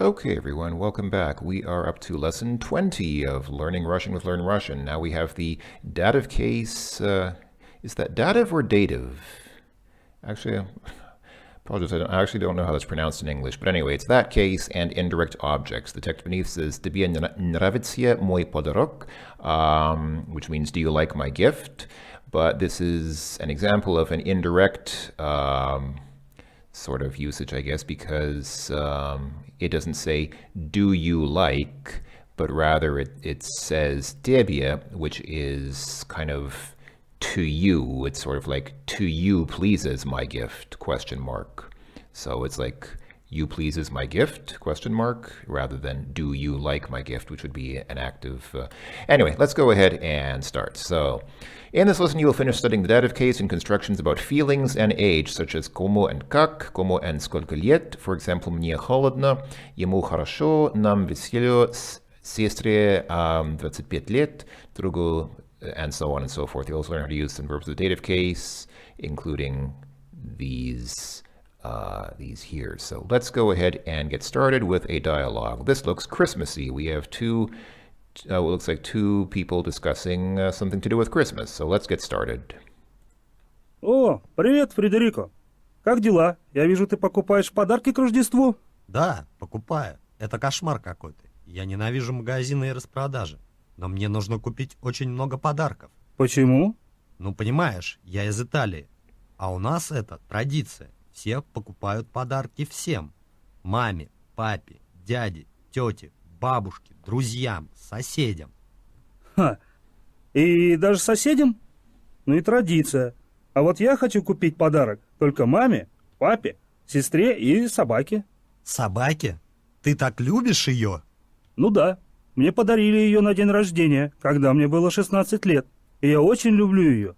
Okay, everyone, welcome back. We are up to lesson 20 of Learning Russian with Learn Russian. Now we have the dative case. Is that dative or dative? Actually, I apologize, I actually don't know how that's pronounced in English. But anyway, it's that case and indirect objects. The text beneath says, "Тебе нравится мой подарок," which means, "Do you like my gift?" But this is an example of an indirect sort of usage, I guess, because it doesn't say, "Do you like?" but rather it says "тебе," which is kind of to you. It's sort of like, "To you pleases my gift?" question mark. So it's like, "You pleases my gift?" question mark, rather than "Do you like my gift?" which would be an active. Anyway, let's go ahead and start. So in this lesson, you will finish studying the dative case and constructions about feelings and age, such as кому and как, кому and сколько лет. For example, мне холодно, ему хорошо, нам весело, сестре 25 лет, другу, and so on and so forth. You'll also learn how to use some verbs of the dative case, including these here. So let's go ahead and get started with a dialogue. This looks Christmassy. We have what looks like two people discussing something to do with Christmas. So let's get started. О, привет, Фредерико. Как дела? Я вижу, ты покупаешь подарки к Рождеству. Да, покупаю. Это кошмар какой-то. Я ненавижу магазины и распродажи. Но мне нужно купить очень много подарков. Почему? Ну, понимаешь, я из Италии. А у нас это традиция. Все покупают подарки всем. Маме, папе, дяде, тете, бабушке, друзьям, соседям. Ха, и даже соседям? Ну и традиция. А вот я хочу купить подарок только маме, папе, сестре и собаке. Собаке? Ты так любишь ее? Ну да, мне подарили ее на день рождения, когда мне было 16 лет. И я очень люблю ее.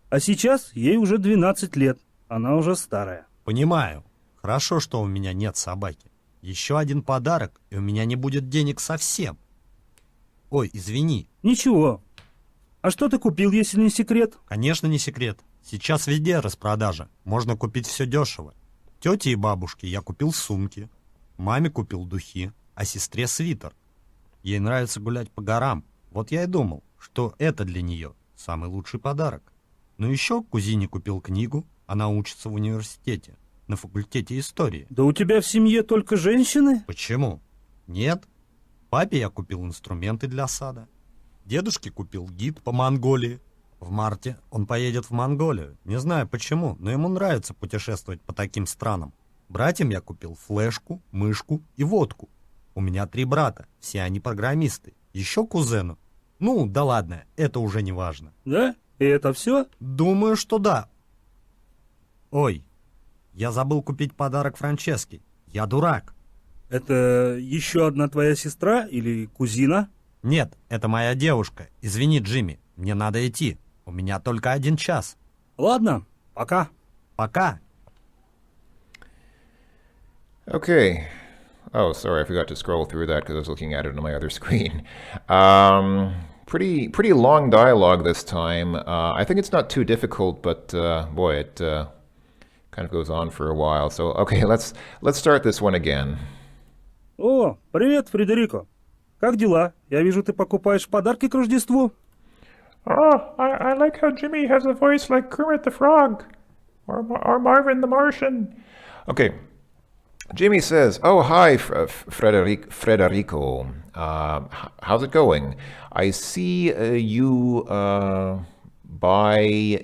А сейчас ей уже 12 лет. Она уже старая. Понимаю. Хорошо, что у меня нет собаки. Еще один подарок, и у меня не будет денег совсем. Ой, извини. Ничего. А что ты купил, если не секрет? Конечно, не секрет. Сейчас везде распродажа. Можно купить все дешево. Тете и бабушке я купил сумки. Маме купил духи, а сестре свитер. Ей нравится гулять по горам. Вот я и думал, что это для нее самый лучший подарок. Но еще кузине купил книгу. Она учится в университете, на факультете истории. Да у тебя в семье только женщины? Почему? Нет. Папе я купил инструменты для сада. Дедушке купил гид по Монголии. В марте он поедет в Монголию. Не знаю почему, но ему нравится путешествовать по таким странам. Братьям я купил флешку, мышку и водку. У меня 3 брата, все они программисты. Еще кузену. Ну, да ладно, это уже не важно. Да? И это все? Думаю, что да. Ой, я забыл купить подарок Франческе. Я дурак. Это еще одна твоя сестра или кузина? Нет, это моя девушка. Извини, Джимми, мне надо идти. У меня только 1 час. Ладно, пока. Пока. Okay. Oh, sorry, I forgot to scroll through that because I was looking at it on my other screen. Pretty long dialogue this time. I think it's not too difficult, but boy, it kind of goes on for a while. So, okay, let's start this one again. О, привет, Фредерико. Как дела? Я вижу, ты покупаешь подарки к Рождеству. Oh, I like how Jimmy has a voice like Kermit the Frog or Marvin the Martian. Okay. Jimmy says, "Oh, hi, Frederico. How's it going? I see you buy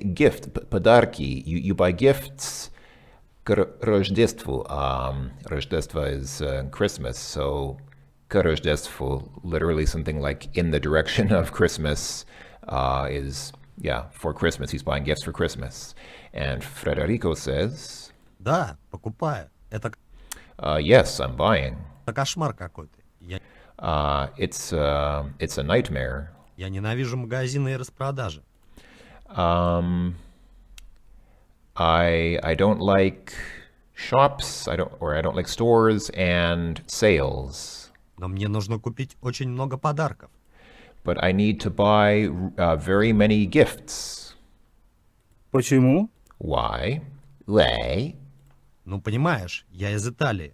подарки. You buy gifts к Рождеству. Рождество is Christmas, so к Рождеству, literally something like in the direction of Christmas, is, yeah, for Christmas. He's buying gifts for Christmas." And Frederico says, Да, покупаю. Это yes, I'm buying. кошмар какой-то. It's a nightmare. Я ненавижу магазины и распродажи. I don't like shops. I don't like stores and sales. Но мне нужно купить очень много подарков. But I need to buy very many gifts. Почему? Why? Why? Ну, понимаешь, я из Италии.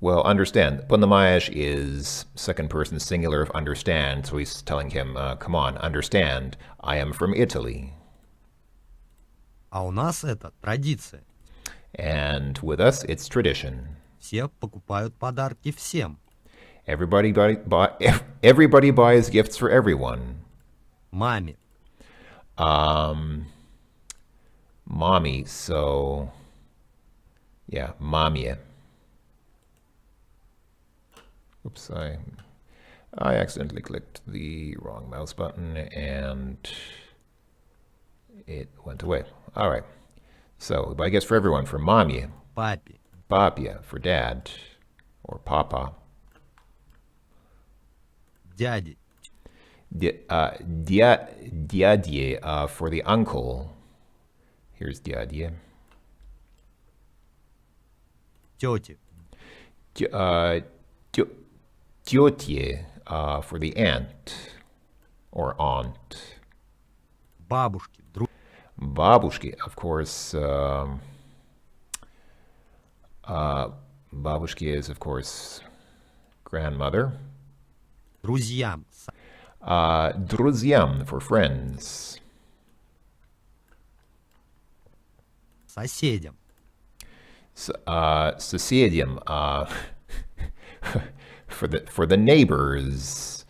Well, understand. Понимаешь is second person singular of understand, so he's telling him, come on, understand, I am from Italy. А у нас это традиция. And with us, it's tradition. Все покупают подарки всем. Everybody buys gifts for everyone. Маме. Mommy, so yeah, mamie. Oops, I accidentally clicked the wrong mouse button and it went away. All right. So, I guess for everyone, for mommy, Папе. papia, for dad, or papa. Дяде. Дядье, for the uncle. Here's дядье. Тете. Тётье, for the aunt, or aunt. Бабушке. Бабушки, of course. Бабушки is, of course, grandmother. Друзьям. Друзьям, for friends. Соседям. Соседям, for the neighbors.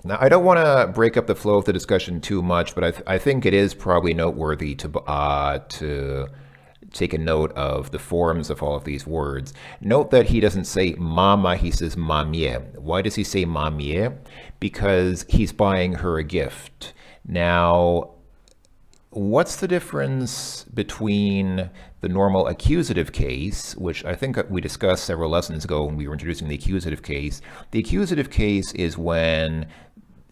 Now, I don't want to break up the flow of the discussion too much, but I think it is probably noteworthy to take a note of the forms of all of these words. Note that he doesn't say mama, he says mamie. Why does he say mamie? Because he's buying her a gift. Now, what's the difference between the normal accusative case, which I think we discussed several lessons ago when we were introducing the accusative case? The accusative case is when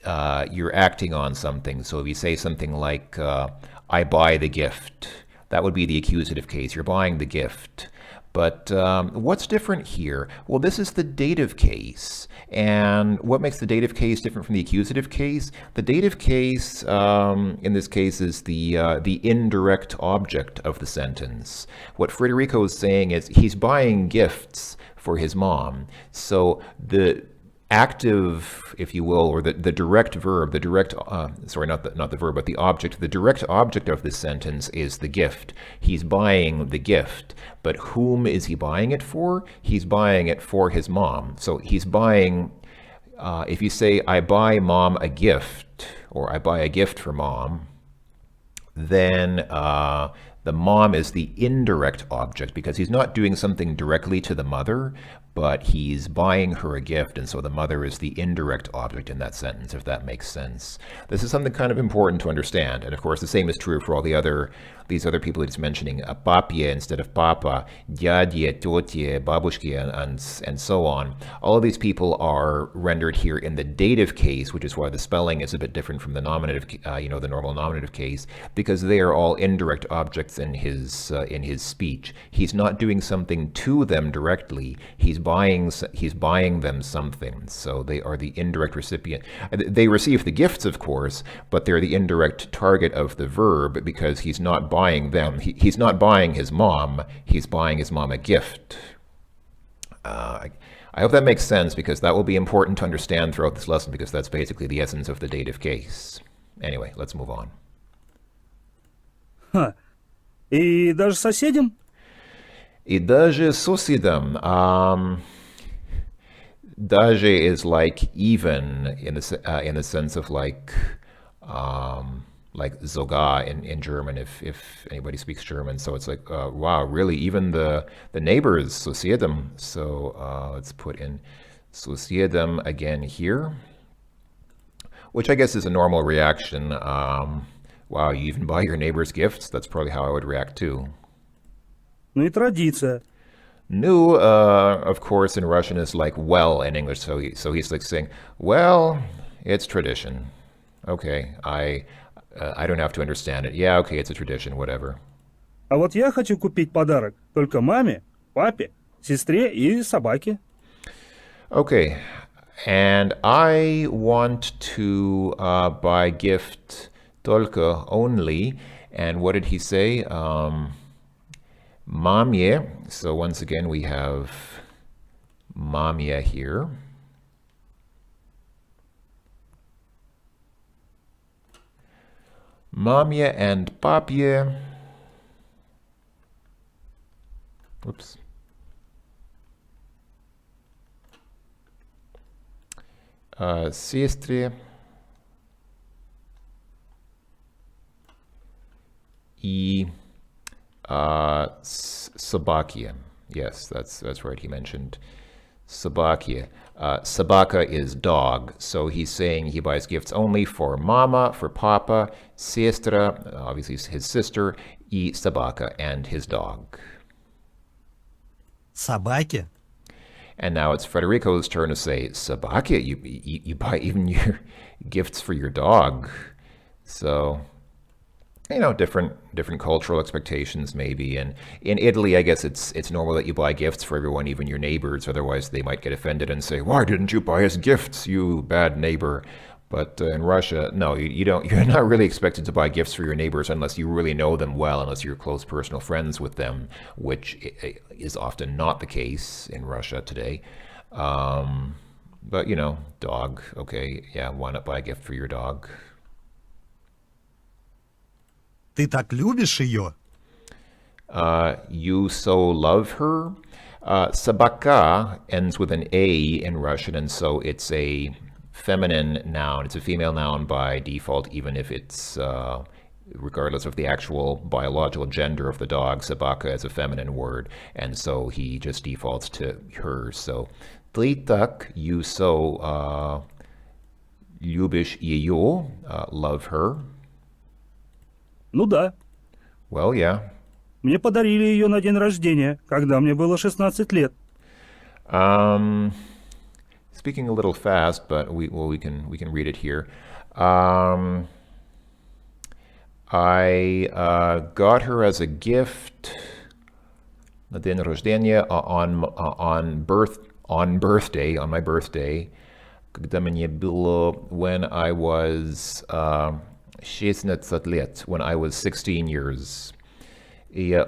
you're acting on something. So if you say something like, I buy the gift, that would be the accusative case. You're buying the gift. But what's different here? Well, this is the dative case. And what makes the dative case different from the accusative case? The dative case, in this case, is the indirect object of the sentence. What Federico is saying is he's buying gifts for his mom. So the active, if you will, or the direct verb, not the verb, but the object, the direct object of this sentence is the gift. He's buying the gift. But whom is he buying it for? He's buying it for his mom. So he's buying, if you say, I buy mom a gift, or I buy a gift for mom, then the mom is the indirect object because he's not doing something directly to the mother, but he's buying her a gift, and so the mother is the indirect object in that sentence, if that makes sense. This is something kind of important to understand, and of course the same is true for all these other people he's mentioning, papie instead of papa, дядье, тётье, бабушки, and so on. All of these people are rendered here in the dative case, which is why the spelling is a bit different from the nominative, the normal nominative case, because they are all indirect objects in his speech. He's not doing something to them directly. He's buying them something. So they are the indirect recipient. They receive the gifts, of course, but they're the indirect target of the verb because he's not buying them. He's not buying his mom. He's buying his mom a gift. I hope that makes sense because that will be important to understand throughout this lesson because that's basically the essence of the dative case. Anyway, let's move on. Ха. И даже соседям? И даже соседям. Даже is like even in the sense of like sogar in German if anybody speaks German. So it's like wow, really, even the neighbors, соседям. So let's put in соседям again here, which I guess is a normal reaction. Wow, you even buy your neighbors gifts? That's probably how I would react too. Ну и традиция. Nu, of course, in Russian is like well in English. So he's like saying, well, it's tradition. Okay, I don't have to understand it. Yeah, okay, it's a tradition, whatever. А вот я хочу купить подарок только маме, папе, сестре и собаке. Okay, and I want to buy gift только only. And what did he say? Mamye. So once again, we have mamye here. Mamye and papye. Whoops. Sestre и собаки. Yes, that's right. He mentioned собаки. Собака is dog, so he's saying he buys gifts only for mama, for papa, sestra, obviously his sister, и собака, and his dog. Собаки? And now it's Federico's turn to say, собаки? You buy even your gifts for your dog. So, different cultural expectations maybe. And in Italy, I guess it's normal that you buy gifts for everyone, even your neighbors. Otherwise, they might get offended and say, "Why didn't you buy us gifts, you bad neighbor?" But in Russia, no, you don't. You're not really expected to buy gifts for your neighbors unless you really know them well, unless you're close personal friends with them, which is often not the case in Russia today. But dog. Okay, yeah, why not buy a gift for your dog? Ты так любишь ее? You so love her. Собака ends with an A in Russian, and so it's a feminine noun. It's a female noun by default, even if it's regardless of the actual biological gender of the dog. Собака is a feminine word, and so he just defaults to her. So, ты так, you so любишь ее, love her. Ну да. Well, yeah. Мне подарили ее на день рождения, когда мне было 16 лет. Speaking a little fast, but we can read it here. I got her as a gift на день рождения on my birthday, когда мне было when I was 16 лет, when I was 16 years. И Я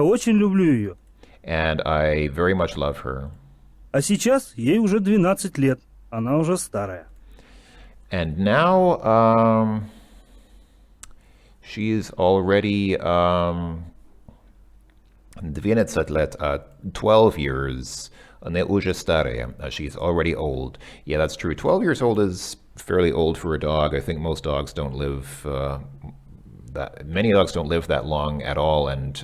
очень люблю ее. And I very much love her. А сейчас ей уже 12 лет. Она уже старая. And now she's already 12 лет, 12 years. Она уже старая. She's already old. Yeah, that's true. 12 years old is fairly old for a dog. I think most dogs don't live many dogs don't live that long at all, and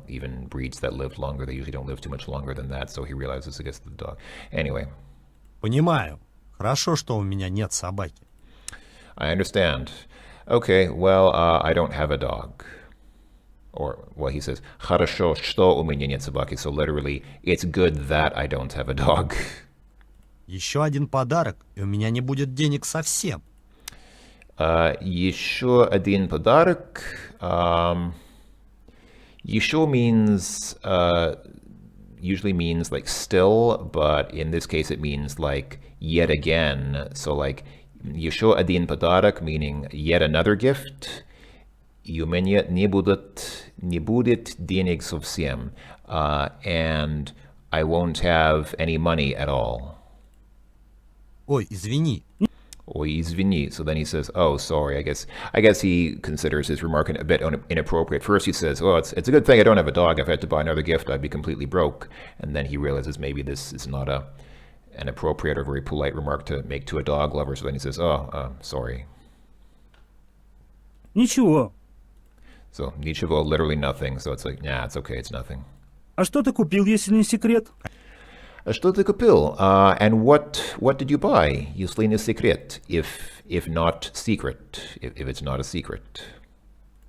even breeds that live longer, they usually don't live too much longer than that, so he realizes it gets the dog. Anyway. Понимаю. Хорошо, что у меня нет собаки. I understand. Okay, well, I don't have a dog. Or, well, he says, хорошо, что у меня нет собаки. So literally, it's good that I don't have a dog. Еще один подарок, и у меня не будет денег совсем. Еще один подарок. Еще means usually means like still, but in this case it means like yet again. So like еще один подарок, meaning yet another gift. И у меня не будет денег совсем. And I won't have any money at all. Ой, извини. Ой, извини. So then he says, oh, sorry. I guess he considers his remark a bit inappropriate. First he says, well, it's a good thing I don't have a dog. If I had to buy another gift, I'd be completely broke. And then he realizes maybe this is not an appropriate or very polite remark to make to a dog lover. So then he says, sorry. Ничего. So, ничего, literally nothing. So it's like, nah, it's okay, it's nothing. А что ты купил, если не секрет? Что ты купил? And what did you buy? Если не секрет, if not secret, if it's not a secret.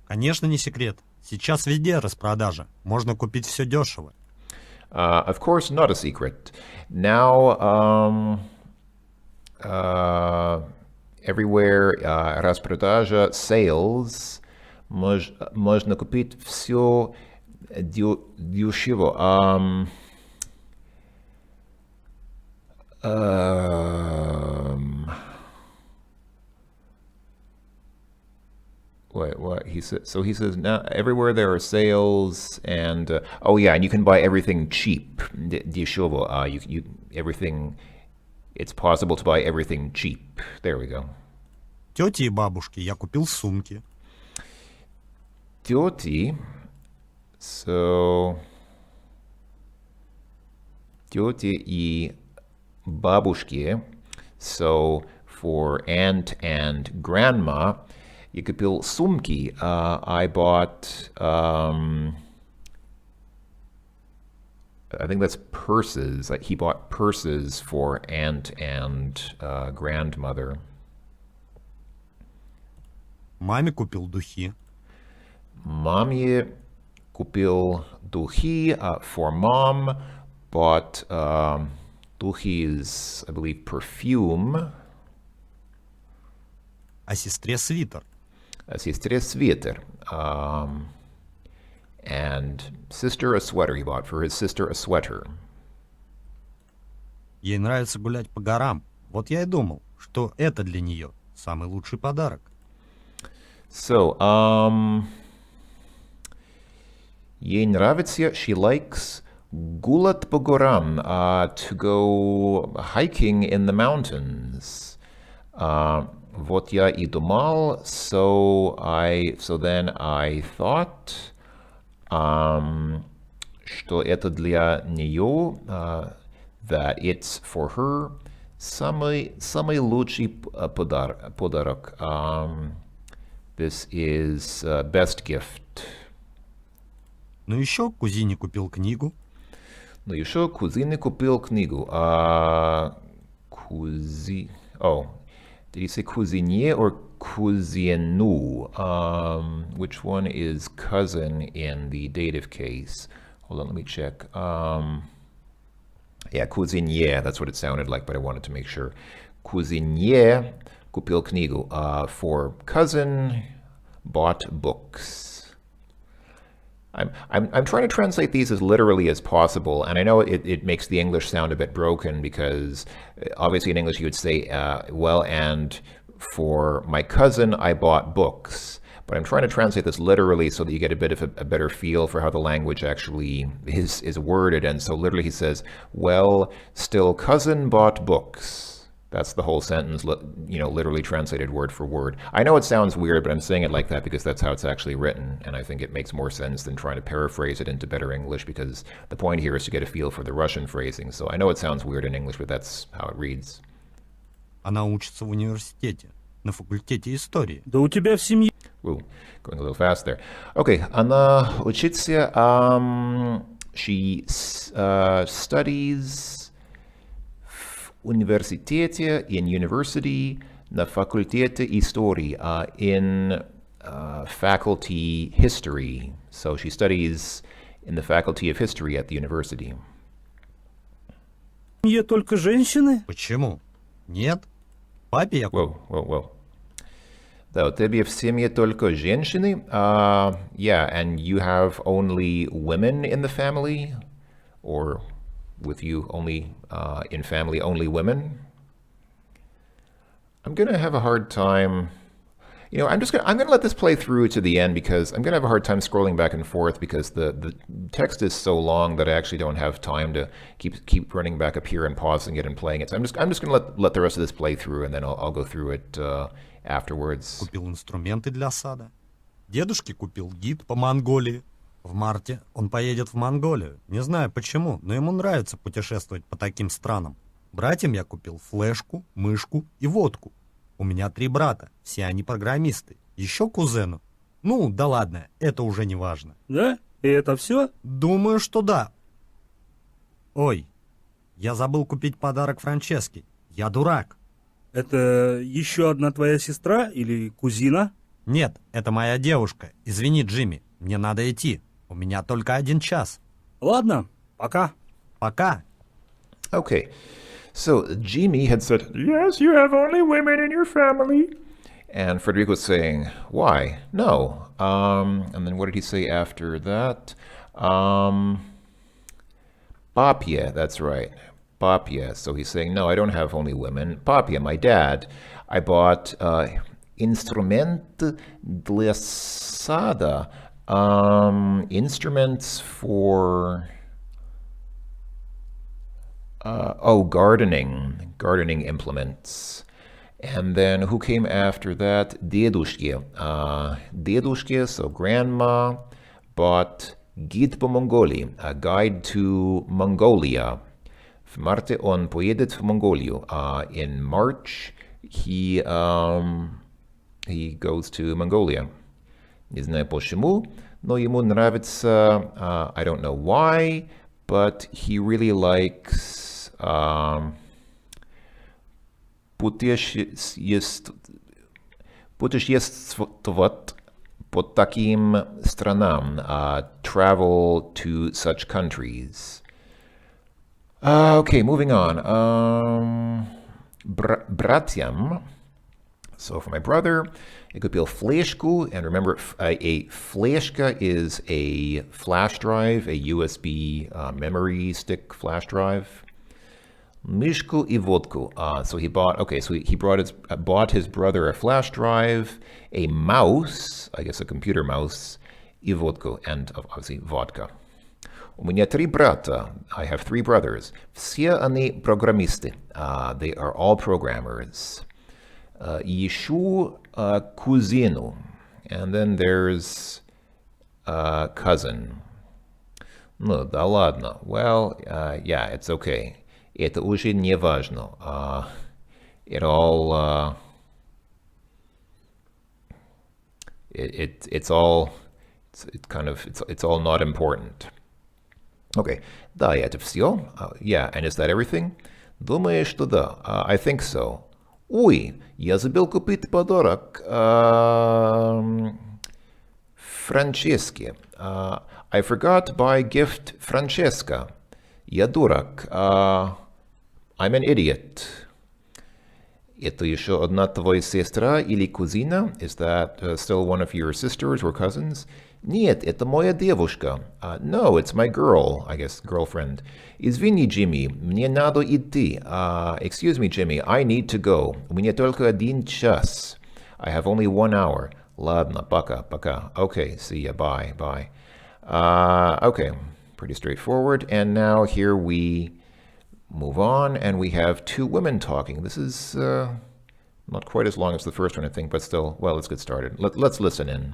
Конечно, не секрет. Сейчас везде распродажа. Можно купить все дешево. Of course, not a secret. Now, everywhere, распродажа, sales, можно купить все дешево. What he he says now everywhere there are sales and oh yeah, and you can buy everything cheap. Дешево. Everything. It's possible to buy everything cheap. There we go. Тете и бабушке я купил сумки. Тети. So тете и бабушке. So for aunt and grandma, you купил сумки. I bought, I think that's purses. Like he bought purses for aunt and grandmother. Маме купил духи. Маме купил духи. For mom, bought духи is, I believe, perfume. А сестре свитер. A сестре свитер. And sister a sweater. He bought for his sister a sweater. Ей нравится гулять по горам. Вот я и думал, что это для нее самый лучший подарок. So, ей нравится, she likes гулять по горам, to go hiking in the mountains. Вот я и думал, so then I thought, что это для нее, that it's for her, самый лучший подарок. This is best gift. Ну еще кузине купил книгу. Ну еще кузине купил книгу. Oh, did you say cousinier or cousinu? Which one is cousin in the dative case? Hold on, let me check. Yeah, cousinier, that's what it sounded like, but I wanted to make sure. Cousinier купил книгу. For cousin, bought books. I'm trying to translate these as literally as possible, and I know it makes the English sound a bit broken because obviously in English you would say, well, and for my cousin I bought books. But I'm trying to translate this literally so that you get a bit of a better feel for how the language actually is worded. And so literally he says, well, still cousin bought books. That's the whole sentence, literally translated word for word. I know it sounds weird, but I'm saying it like that because that's how it's actually written, and I think it makes more sense than trying to paraphrase it into better English, because the point here is to get a feel for the Russian phrasing. So I know it sounds weird in English, but that's how it reads. Она учится в университете, на факультете истории. Да у тебя в семье... Ooh, going a little fast there. Okay, она учится, she studies университете, in university, на факультете истории, in faculty history. So she studies in the faculty of history at the university. В семье только женщины? Почему? Нет. Папе я купил. Whoa. Да, у тебя в семье только женщины? Yeah, and you have only women in the family? Or with you only, in family, only women? I'm going to have a hard time, I'm going to let this play through to the end because I'm going to have a hard time scrolling back and forth because the text is so long that I actually don't have time to keep running back up here and pausing it and playing it. So I'm just going to let the rest of this play through, and then I'll go through it afterwards. Купил инструменты для сада. Дедушке купил гид по Монголии. В марте он поедет в Монголию. Не знаю почему, но ему нравится путешествовать по таким странам. Братьям я купил флешку, мышку и водку. У меня 3 брата, все они программисты. Еще кузену. Ну, да ладно, это уже не важно. Да? И это все? Думаю, что да. Ой, я забыл купить подарок Франческе. Я дурак. Это еще одна твоя сестра или кузина? Нет, это моя девушка. Извини, Джимми, мне надо идти. У меня только 1 час. Ладно, пока. Пока. Okay, so Jimmy had said, Yes, you have only women in your family. and Frederico was saying, why? No. And then what did he say after that? Papia, that's right. Papia. So he's saying, no, I don't have only women. Papia, my dad, I bought Инструмент для сада. Instruments for gardening implements. And then who came after that? Дедушки. Дедушки, so grandma, bought Гид по Монголии, a guide to Mongolia. В марте он поедет в Монголию. In March, he goes to Mongolia. Не знаю почему, но ему нравится, I don't know why, but he really likes путешествовать по таким странам, travel to such countries. Okay, moving on. Братьям. So for my brother, I купил флешку, and remember, a флешка is a flash drive, a USB memory stick flash drive. Мишку и водку. So he bought his brother a flash drive, a mouse, I guess a computer mouse, и водку, and obviously vodka. У меня 3 брата. I have 3 brothers. Все они программисты. They are all programmers. Ищу кузину. And then there's cousin. Ну, да ладно. Well, yeah, it's okay. Это уже не важно. It all... It's all not important. Okay. Да, это все. Yeah, and is that everything? Думаю, что да. I think so. Ой, я забыл купить подарок Франческе. I forgot to buy gift Francesca. Я дурак. I'm an idiot. Это еще одна твоя сестра или кузина? Is that still one of your sisters or cousins? Нет, это моя девушка. No, it's my girl, I guess, girlfriend. Извини, Jimmy, мне надо идти. Excuse me, Jimmy, I need to go. У меня только 1 час. I have only 1 hour. Ладно, пока. Okay, see ya, bye. Okay, pretty straightforward. And now here we move on, and we have 2 women talking. This is not quite as long as the first one, I think, but still, well, let's get started. Let's listen in.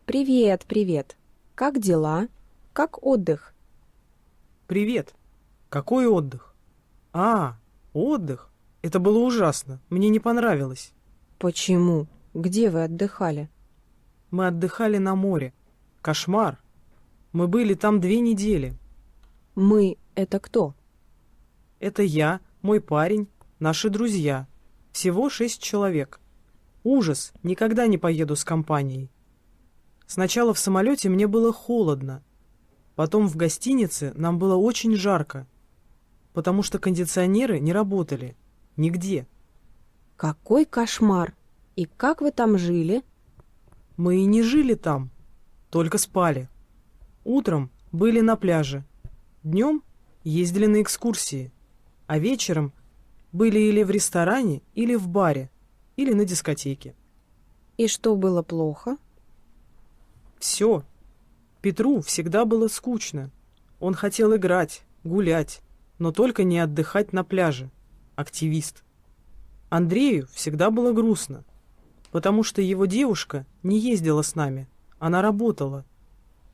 Привет, привет. Как дела? Как отдых? Привет. Какой отдых? Отдых. Это было ужасно. Мне не понравилось. Почему? Где вы отдыхали? Мы отдыхали на море. Кошмар. Мы были там 2 недели. Мы — это кто? Это я, мой парень, наши друзья. Всего 6 человек. Ужас. Никогда не поеду с компанией. Сначала в самолете мне было холодно. Потом в гостинице нам было очень жарко, потому что кондиционеры не работали. Нигде. Какой кошмар! И как вы там жили? Мы и не жили там, только спали. Утром были на пляже. Днем ездили на экскурсии. А вечером были или в ресторане, или в баре, или на дискотеке. И что было плохо? Все. Петру всегда было скучно. Он хотел играть, гулять, но только не отдыхать на пляже. Активист. Андрею всегда было грустно, потому что его девушка не ездила с нами, она работала.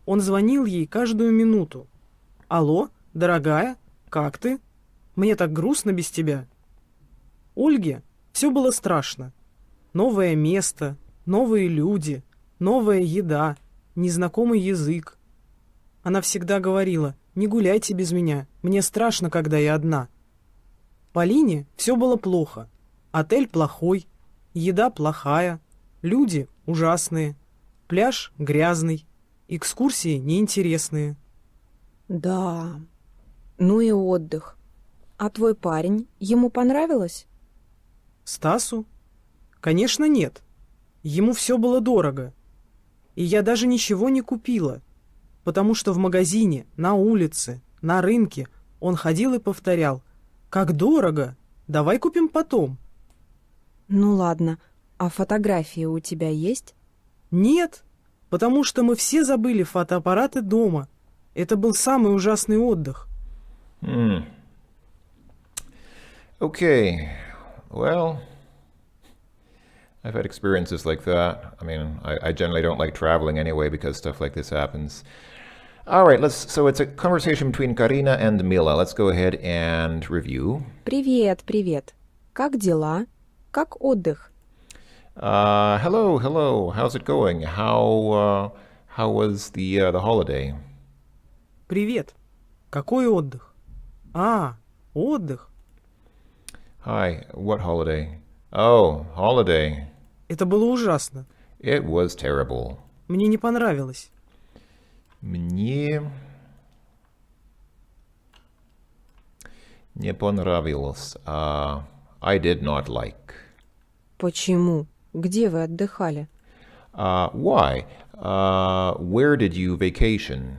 Он звонил ей каждую минуту. «Алло, дорогая, как ты? Мне так грустно без тебя». Ольге все было страшно. Новое место, новые люди, новая еда, незнакомый язык. Она всегда говорила: «Не гуляйте без меня, мне страшно, когда я одна». Полине все было плохо. Отель плохой, еда плохая, люди ужасные, пляж грязный, экскурсии неинтересные. Да, ну и отдых. А твой парень, ему понравилось? Стасу? Конечно, нет. Ему все было дорого. И я даже ничего не купила, потому что в магазине, на улице, на рынке он ходил и повторял: «Как дорого! Давай купим потом». Ну ладно, А фотографии у тебя есть? Нет, потому что мы все забыли фотоаппараты дома. Это был самый ужасный отдых. Okay, well, I've had experiences like that. I mean, I generally don't like traveling anyway because stuff like this happens. All right, so it's a conversation between Karina and Mila. Let's go ahead and review. Привет, привет. Как дела? Как отдых? Hello. How's it going? How was the holiday? Привет. Какой отдых? А, отдых. Hi, what holiday? Oh, holiday. Это было ужасно. It was terrible. Мне не понравилось. Мне не понравилось. I did not like. Почему? Где вы отдыхали? Why? Where did you vacation?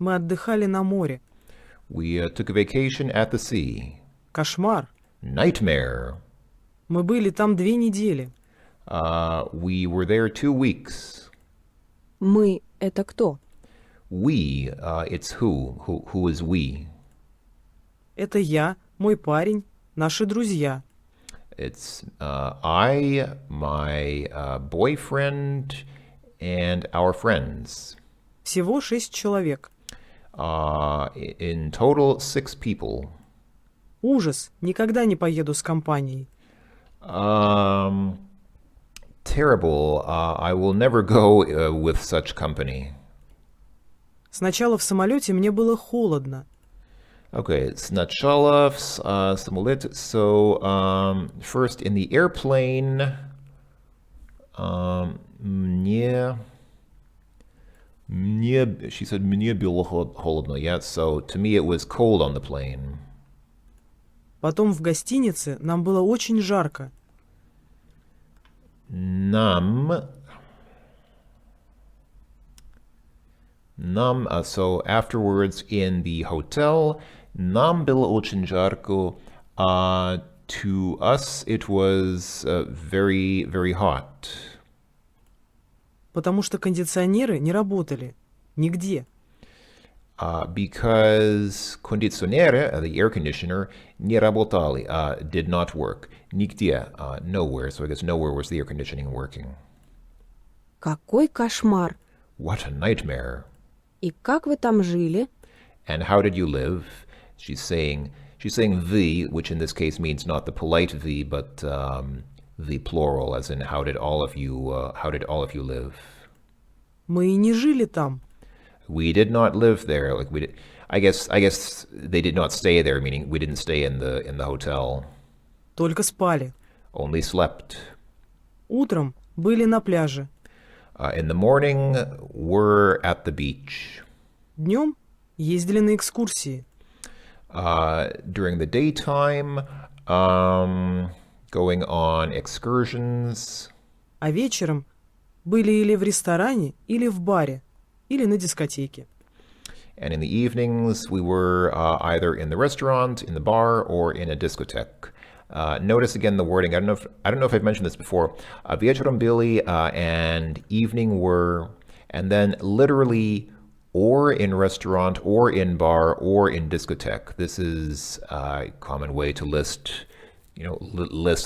Мы отдыхали на море. We took a vacation at the sea. Кошмар. Nightmare. Мы были там 2 недели. We were there 2 weeks. Мы — это кто? We, it's who. Who is we? Это я, мой парень, наши друзья. It's I, my boyfriend, and our friends. Всего 6 человек. In total, 6 people. Ужас. Никогда не поеду с компанией. Terrible. I will never go with such company. Сначала в самолете мне было холодно. Okay, сначала в самолете. So, first in the airplane, she said, мне было холодно. Yeah, so to me it was cold on the plane. Потом в гостинице нам было очень жарко. So afterwards in the hotel, нам было очень жарко. To us it was very, very hot. Потому что кондиционеры не работали. Нигде. Because кондиционеры, the air conditioner, не работали, did not work. Нигде, nowhere. So I guess nowhere was the air conditioning working. Какой кошмар! What a nightmare. И как вы там жили? And how did you live? She's saying the, which in this case means not the polite the, but the plural, as in how did all of you live? Мы и не жили там. We did not live there. Like we did, I guess they did not stay there, meaning we didn't stay in the hotel. Только спали. Only slept. Утром были на пляже. In the morning, we're at the beach. Днем ездили на экскурсии. During the daytime, going on excursions. А вечером были или в ресторане, или в баре, или на дискотеке. And in the evenings, we were either in the restaurant, in the bar, or in a discotheque. Notice again the wording. I don't know if I've mentioned this before. Вечером были and evening were, and then literally or in restaurant, or in bar, or in discotheque. This is a common way to list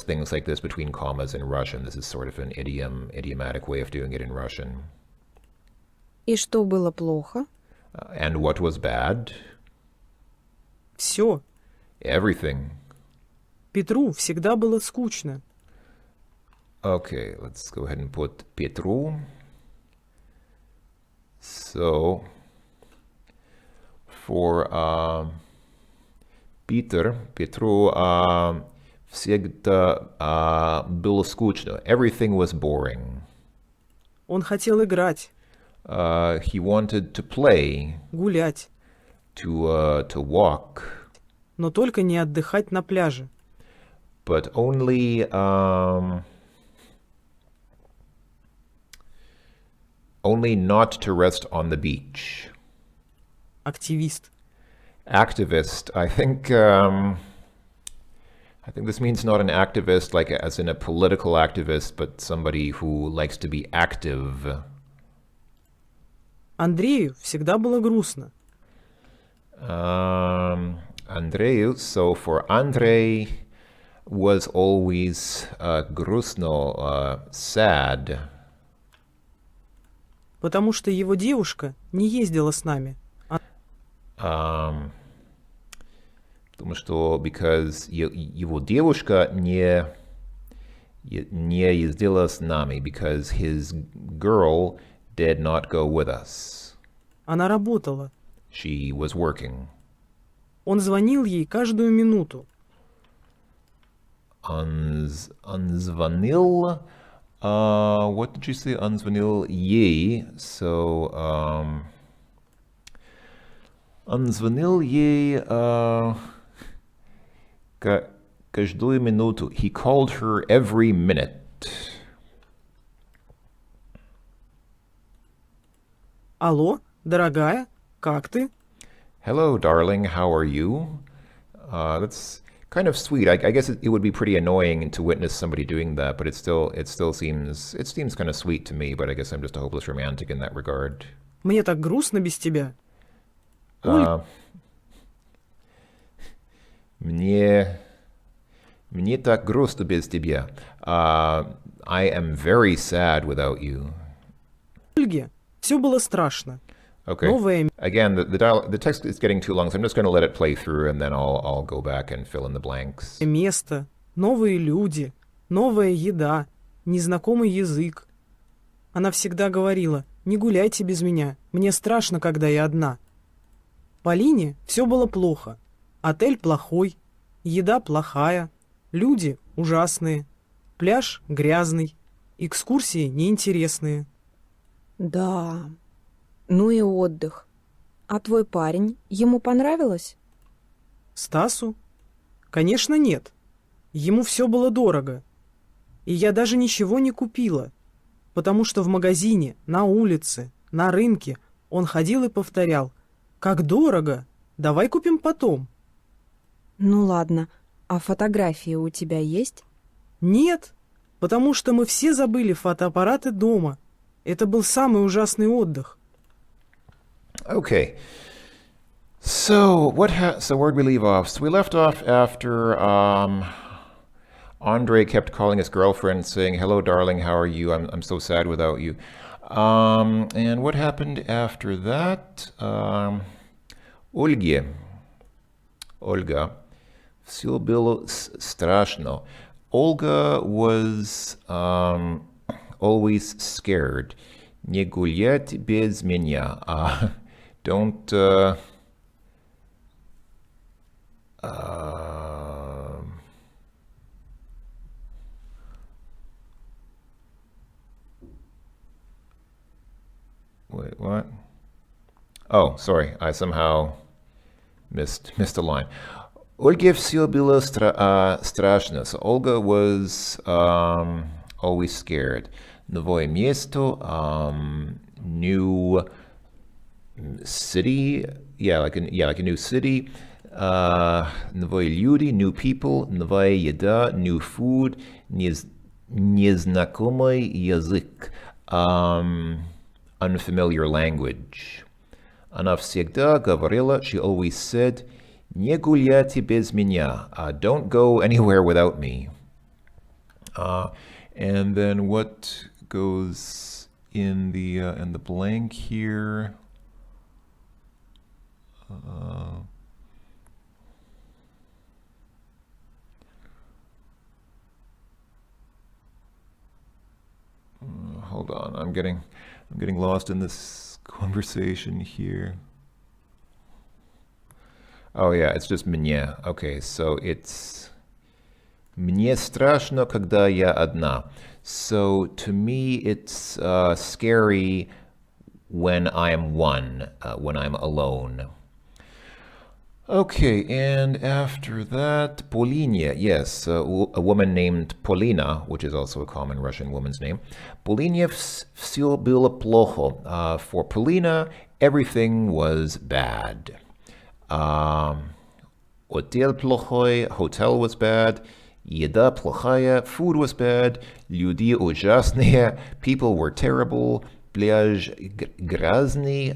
things like this between commas in Russian. This is sort of an idiomatic way of doing it in Russian. И что было плохо? And what was bad? Все. Everything. Петру всегда было скучно. Okay, let's go ahead and put Petru. So, for Петру всегда было скучно. Everything was boring. Он хотел играть, He wanted to play, гулять, to walk, но только не отдыхать на пляже. but only not to rest on the beach. Активист. Activist. I I think this means not an activist, like as in a political activist, but somebody who likes to be active. Андрею всегда было грустно. Andreu, so for Andrei was always грустно, sad. Потому что его девушка не ездила с нами. Потому что because его девушка не ездила с нами, because his girl did not go with us. Она работала. She was working. Он звонил ей каждую минуту. Он звонил, what did you say? Он звонил ей, so, он звонил ей каждую минуту. He called her every minute. Алло, дорогая, как ты? Hello, darling, how are you? That's kind of sweet. I guess it would be pretty annoying to witness somebody doing that, but it still seems kind of sweet to me, but I guess I'm just a hopeless romantic in that regard. Мне так грустно без тебя. Мне так грустно без тебя. I am very sad without you. Ольге все было страшно. Okay. Новое Again, the text is getting too long, so I'm just going to let it play through, and then I'll go back and fill in the blanks. место, новые люди, новая еда, незнакомый язык. Она всегда говорила: «Не гуляйте без меня, мне страшно, когда я одна». Полине все было плохо. Отель плохой, еда плохая, люди ужасные, пляж грязный, экскурсии неинтересные. Да, ну и отдых. А твой парень, ему понравилось? Стасу? Конечно, нет. Ему все было дорого. И я даже ничего не купила, потому что в магазине, на улице, на рынке он ходил и повторял: «Как дорого! Давай купим потом». Ну ладно, а фотографии у тебя есть? Нет, потому что мы все забыли фотоаппараты дома. Это был самый ужасный отдых. Okay. So so where'd we leave off? So we left off after Andre kept calling his girlfriend saying, "Hello, darling, how are you? I'm so sad without you." And what happened after that? Olga, все было страшно. Olga was always scared. Не гулять без меня. Don't wait, what? Oh, sorry, I somehow missed a line. Ольге все было страшно. So Olga was always scared. Новое место, new city, like a new city. Новые люди, new people. Новая еда, new food. Незнакомый язык, unfamiliar language. Она всегда говорила, she always said, не гуляйте без меня. Don't go anywhere without me. And then what goes in the blank here? Hold on, I'm getting lost in this conversation here. Oh yeah, it's just мне. Okay, so it's мне страшно, когда я одна. So to me, it's scary when I'm one, when I'm alone. Okay, and after that, Polinia, yes, a woman named Polina, which is also a common Russian woman's name. Polinia все было плохо. For Polina, everything was bad. Hotel плохой, hotel was bad. Еда плохая, food was bad. Люди ужасные, people were terrible. Пляж грязный,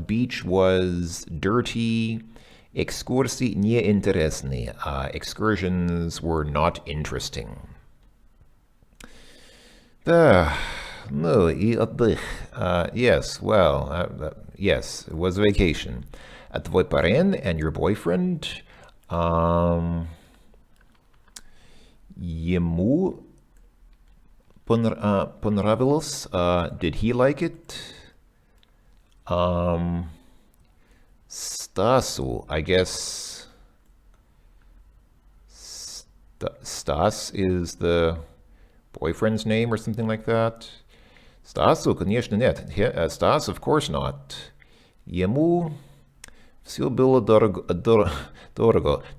beach was dirty. Экскурсии неинтересные, excursions were not interesting. Ну и отдых. Yes, well, yes, it was vacation. A твой парень and your boyfriend, ему понравилось, did he like it? Stasu, I guess. Stas is the boyfriend's name or something like that. Stasu, конечно, нет. Stas, of course not. Ему все было дорого.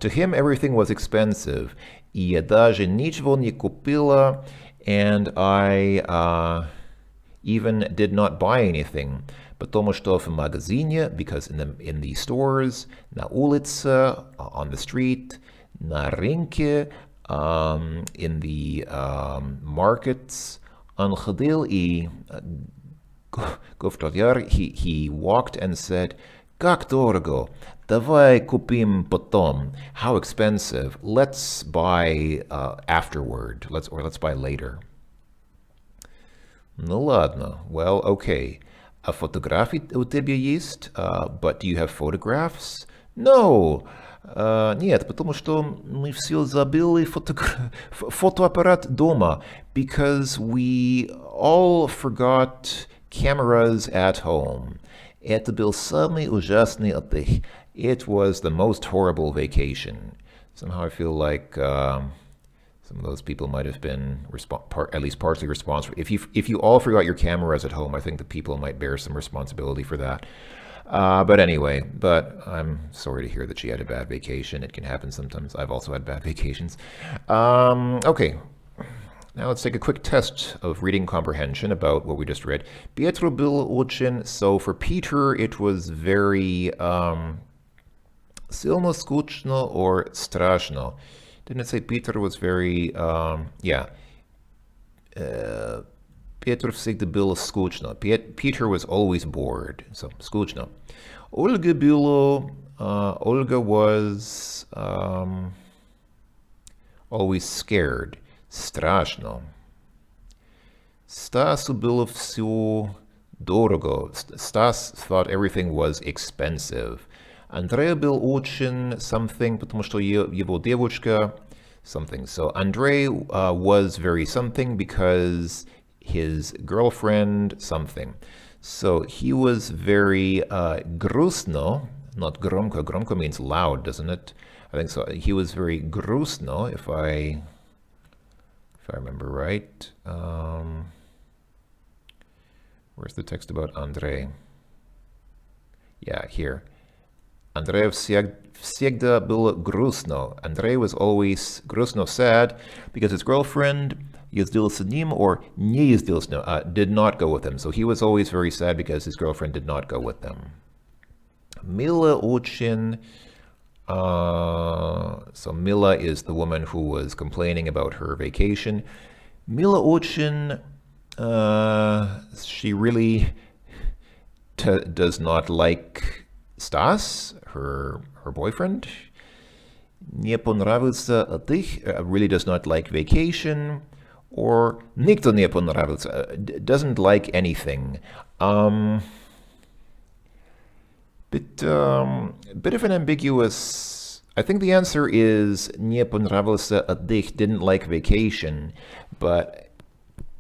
To him, everything was expensive. И я даже ничего не купила, and I even did not buy anything. Потому что в магазине, because in the stores, на улице, on the street, на рынке, in the markets, он ходил и говорил, he walked and said, как дорого, давай купим потом, how expensive, let's buy afterward, let's buy later. Ну ладно, well, okay. А фотографии у тебя есть? But do you have photographs? No. Нет, потому что мы все забыли фотоаппарат дома. Because we all forgot cameras at home. Это был самый ужасный отдых. It was the most horrible vacation. Somehow I feel like some of those people might have been at least partially responsible. If you all forgot your cameras at home, I think the people might bear some responsibility for that. But anyway, I'm sorry to hear that she had a bad vacation. It can happen sometimes. I've also had bad vacations. Okay, now let's take a quick test of reading comprehension about what we just read. Петру было очень, so for Peter it was very сильно скучно or страшно. Didn't it say Peter was very, Петр всегда было скучно. Peter was always bored, so скучно. Ольга было, Olga was always scared, страшно. Стасу было все дорого. Stas thought everything was expensive. Андрей был очень something, потому что его девушка something. So Andrei was very something because his girlfriend something. So he was very грустно, not громко. Громко means loud, doesn't it? I think so. He was very грустно, if I remember right. Where's the text about Andrei? Yeah, here. Andrei всегда было грустно. Andrei was always грустно, sad, because his girlfriend ездила с ним or не ездила с ним, did not go with him. So he was always very sad because his girlfriend did not go with them. Mila очень... so Mila is the woman who was complaining about her vacation. Mila очень... she really does not like Stas, her boyfriend. Не понравился отдых, really does not like vacation, or никто не понравился, doesn't like anything. Bit of an ambiguous. I think the answer is не понравился отдых, didn't like vacation, but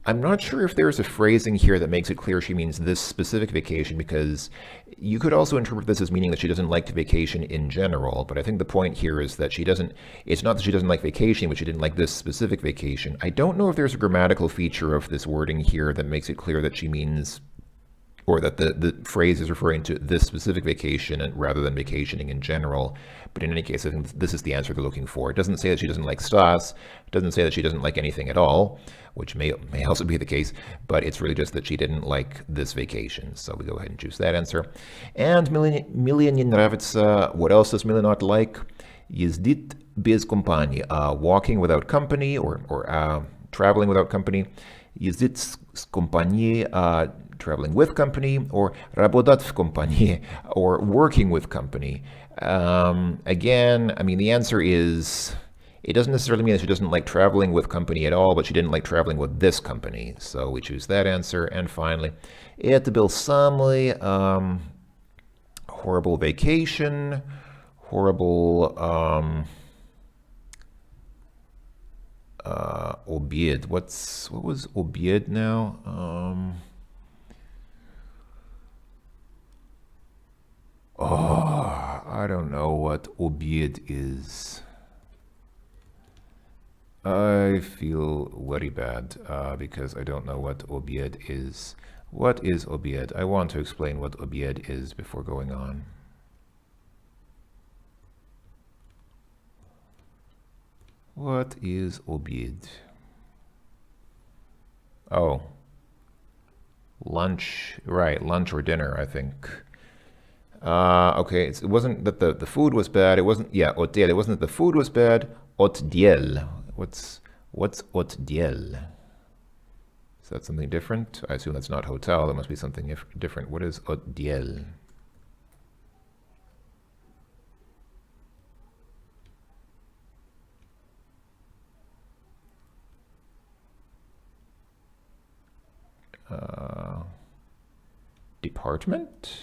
I'm not sure if there's a phrasing here that makes it clear she means this specific vacation, because you could also interpret this as meaning that she doesn't like vacation in general, but I think the point here is that it's not that she doesn't like vacation, but she didn't like this specific vacation. I don't know if there's a grammatical feature of this wording here that makes it clear that she means, or that the phrase is referring to this specific vacation rather than vacationing in general. But in any case, I think this is the answer they're looking for. It doesn't say that she doesn't like Stas. It doesn't say that she doesn't like anything at all, which may also be the case, but it's really just that she didn't like this vacation. So we go ahead and choose that answer. And Millie не нравится. What else does Millie not like? ездит без компании. Walking without company or traveling without company. Ездит с компанией, traveling with company, or работать в компании, or working with company. Again, I mean, the answer is, it doesn't necessarily mean that she doesn't like traveling with company at all, but she didn't like traveling with this company. So we choose that answer. And finally, это был самый horrible vacation, horrible обед. What was обед now? I don't know what обед is. I feel very bad because I don't know what обед is. What is обед? I want to explain what обед is before going on. What is обед? Oh. Lunch, right, lunch or dinner, I think. Okay, it wasn't that the food was bad. It wasn't, yeah, отдел. It wasn't that the food was bad. Отдел. What's отдел? Is that something different? I assume that's not hotel. That must be something different. What is отдел? Department?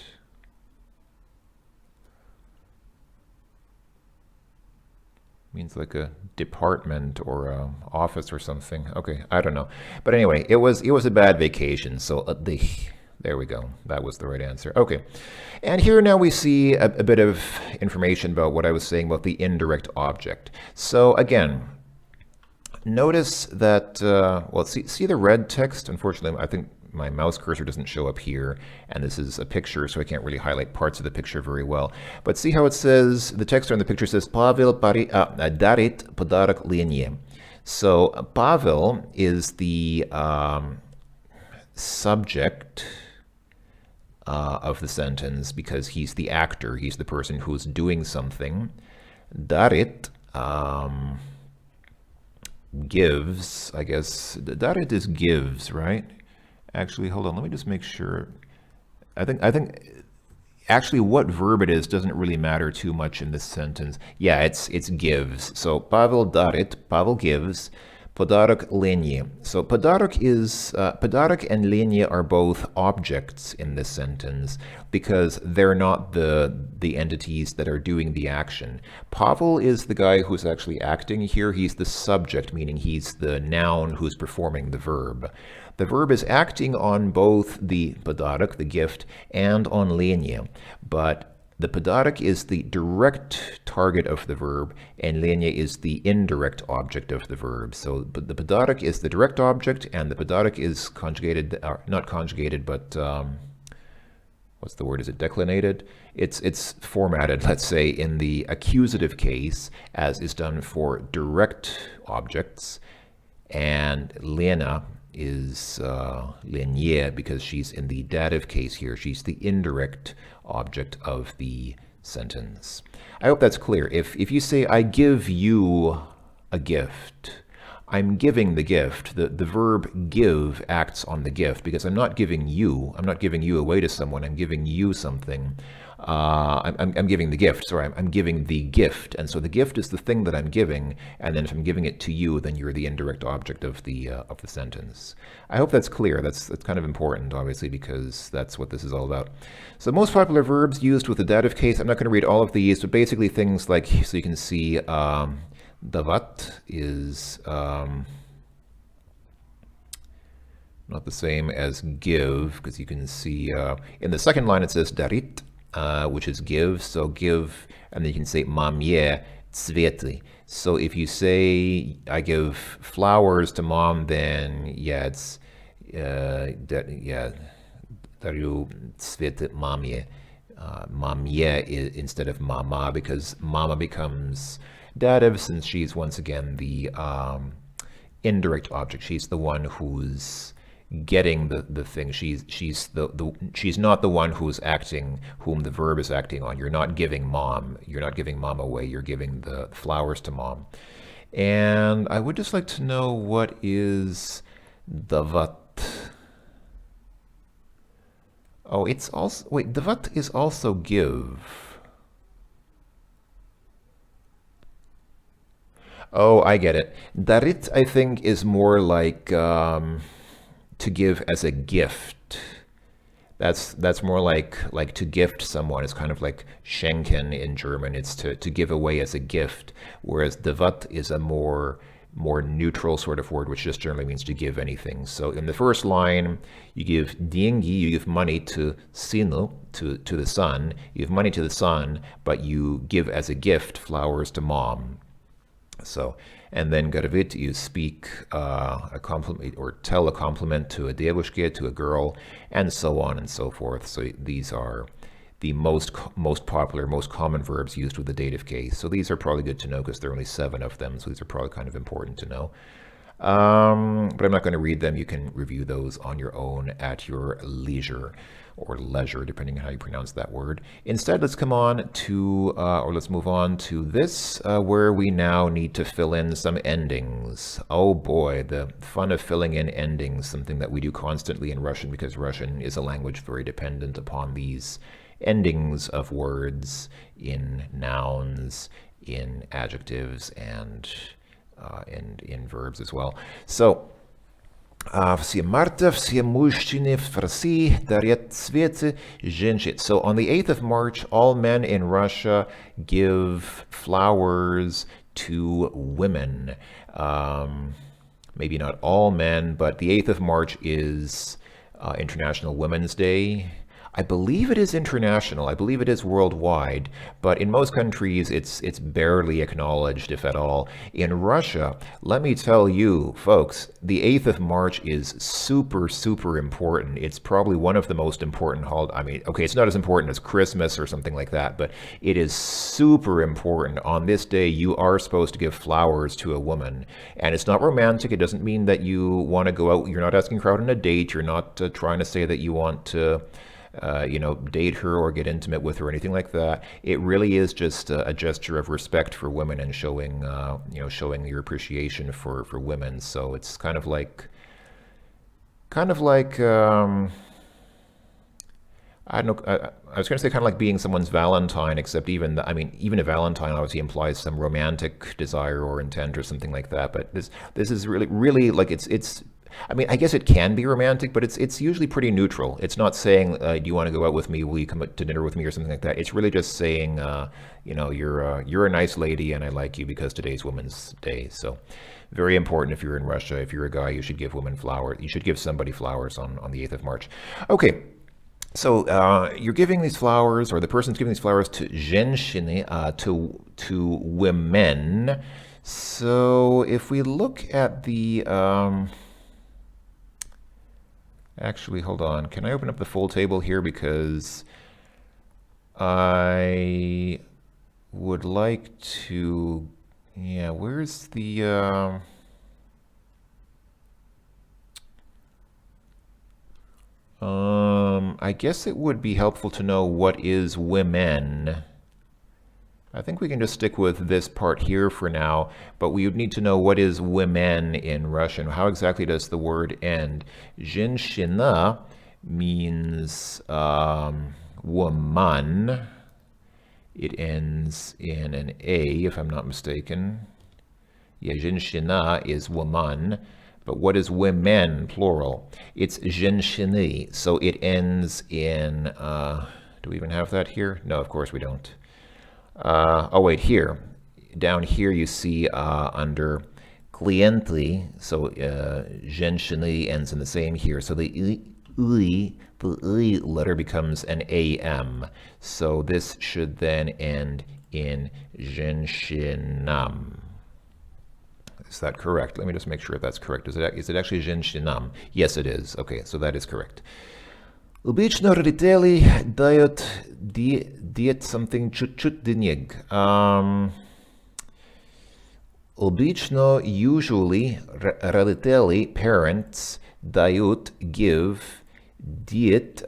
Means like a department or a office or something. Okay, I don't know. But anyway, it was a bad vacation. So there we go. That was the right answer. Okay. And here now we see a bit of information about what I was saying about the indirect object. So again, notice that, well, see the red text? Unfortunately, I think my mouse cursor doesn't show up here, and this is a picture, so I can't really highlight parts of the picture very well. But see how it says, the text on the picture says, Pavel дарит подарок Лене. So Pavel is the subject of the sentence because he's the actor, he's the person who's doing something. Дарит gives, I guess, дарит is gives, right? Actually, hold on, let me just make sure. I think actually what verb it is doesn't really matter too much in this sentence. Yeah, it's gives. So Pavel дарит, Pavel gives, подарок Лене. So подарок and Лене are both objects in this sentence because they're not the entities that are doing the action. Pavel is the guy who's actually acting here. He's the subject, meaning he's the noun who's performing the verb. The verb is acting on both the подарок, the gift, and on Лене, but the подарок is the direct target of the verb, and Лене is the indirect object of the verb. So the подарок is the direct object, and the подарок is conjugated, not conjugated, but what's the word? Is it declinated? It's formatted, let's say, in the accusative case, as is done for direct objects, and Lena is Lenye because she's in the dative case here. She's the indirect object of the sentence. I hope that's clear. If you say, I give you a gift, I'm giving the gift. The verb give acts on the gift because I'm not giving you away to someone. I'm giving you something. I'm giving the gift. Sorry, I'm giving the gift. And so the gift is the thing that I'm giving. And then if I'm giving it to you, then you're the indirect object of the sentence. I hope that's clear. That's kind of important, obviously, because that's what this is all about. So most popular verbs used with the dative case. I'm not going to read all of these, but basically things like, so you can see давать is not the same as give, because you can see in the second line it says дарит, which is give, so give, and then you can say маме цветы. So if you say I give flowers to mom, then yeah, it's дарю цветы маме. Маме instead of mama, because mama becomes dative since she's once again the indirect object. She's the one who's getting the thing. She's not the one who's acting, whom the verb is acting on. You're not giving mom. You're not giving mom away. You're giving the flowers to mom. And I would just like to know what is davat. Oh, it's also, wait, davat is also give. Oh, I get it. Darit, I think, is more like to give as a gift. That's more like to gift someone. It's kind of like schenken in German. It's to give away as a gift, whereas davat is a more neutral sort of word, which just generally means to give anything. So in the first line, you give деньги, you give money to sinu, to the son. You give money to the son, but you give as a gift flowers to mom. So, and then говорить, you speak a compliment or tell a compliment to a девушке, to a girl, and so on and so forth. So these are the most popular, most common verbs used with the dative case. So these are probably good to know because there are only 7 of them. So these are probably kind of important to know. But I'm not going to read them. You can review those on your own at your leisure, or leisure, depending on how you pronounce that word. Instead, let's come on to, or let's move on to this, where we now need to fill in some endings. Oh boy, the fun of filling in endings, something that we do constantly in Russian because Russian is a language very dependent upon these endings of words in nouns, in adjectives, and in verbs as well. So, все марта, все мужчины в России дарят цветы женщин. So on the 8th of March, all men in Russia give flowers to women. Maybe not all men, but the 8th of March is International Women's Day. I believe it is international. I believe it is worldwide, but in most countries it's barely acknowledged, if at all. In Russia, let me tell you, folks, the 8th of March is super, super important. It's probably one of the most important holidays. I mean, okay, it's not as important as Christmas or something like that, but it is super important. On this day, you are supposed to give flowers to a woman, and it's not romantic. It doesn't mean that you want to go out. You're not asking her out on a date. You're not trying to say that you want to date her or get intimate with her or anything like that. It really is just a gesture of respect for women and showing your appreciation for women. So it's kind of like I don't know. I was going to say kind of like being someone's Valentine, except even a Valentine obviously implies some romantic desire or intent or something like that. But this is really like it's. I mean, I guess it can be romantic, but it's usually pretty neutral. It's not saying, do you want to go out with me? Will you come to dinner with me or something like that? It's really just saying, you're a nice lady and I like you because today's Women's Day. So very important if you're in Russia. If you're a guy, you should give women flowers. You should give somebody flowers on the 8th of March. Okay. So you're giving these flowers, or the person's giving these flowers to женщины, to women. So if we look at the... Actually, hold on. Can I open up the full table here? Because I would like to... Yeah, where's the... I guess it would be helpful to know what is women. I think we can just stick with this part here for now, but we would need to know what is women in Russian. How exactly does the word end? Женщина means woman. It ends in an A, if I'm not mistaken. Yeah, женщина is woman. But what is women, plural? It's женщины, so it ends in, do we even have that here? No, of course we don't. Oh wait, here. Down here you see under клиенты, so женщины ends in the same here. So the I letter becomes an AM. So this should then end in женщинам. Is that correct? Let me just make sure if that's correct. Is it actually женщинам? Yes, it is. Okay, so that is correct. Обычно родители дают something чуть-чуть денег. Обычно, usually, родители, parents, дают, give, diet,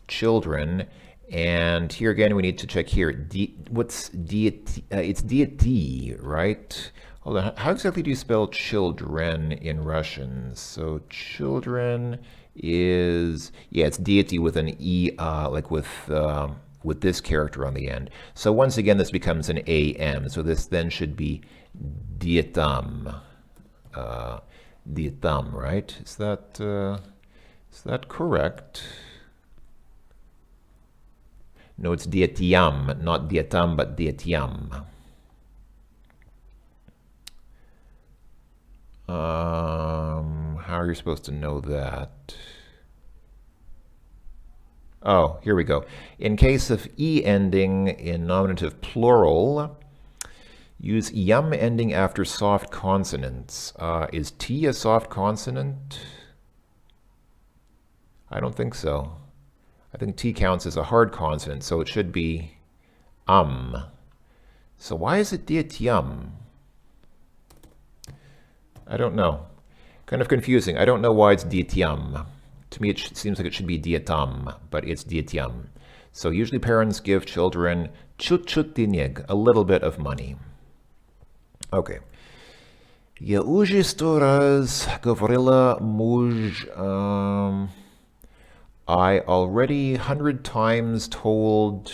children, and here again we need to check here. What's diet? It's dieti, right? Hold on. How exactly do you spell children in Russian? So children is, yeah, it's deity with an e, like with this character on the end. So once again, this becomes an am. So this then should be dietam. Dietam, right? Is that correct? No, it's dietiam, not dietam, but dietiam. How are you supposed to know that? Oh, here we go. In case of e ending in nominative plural, use yum ending after soft consonants. Is t a soft consonant? I don't think so. I think t counts as a hard consonant, so it should be So why is it dietiam? I don't know. Kind of confusing. I don't know why it's dietiam. To me, it seems like it should be dietam, but it's dietiam. So usually parents give children chut-chut денег, a little bit of money. Okay. Я уже 100 раз говорила муж. I already 100 times told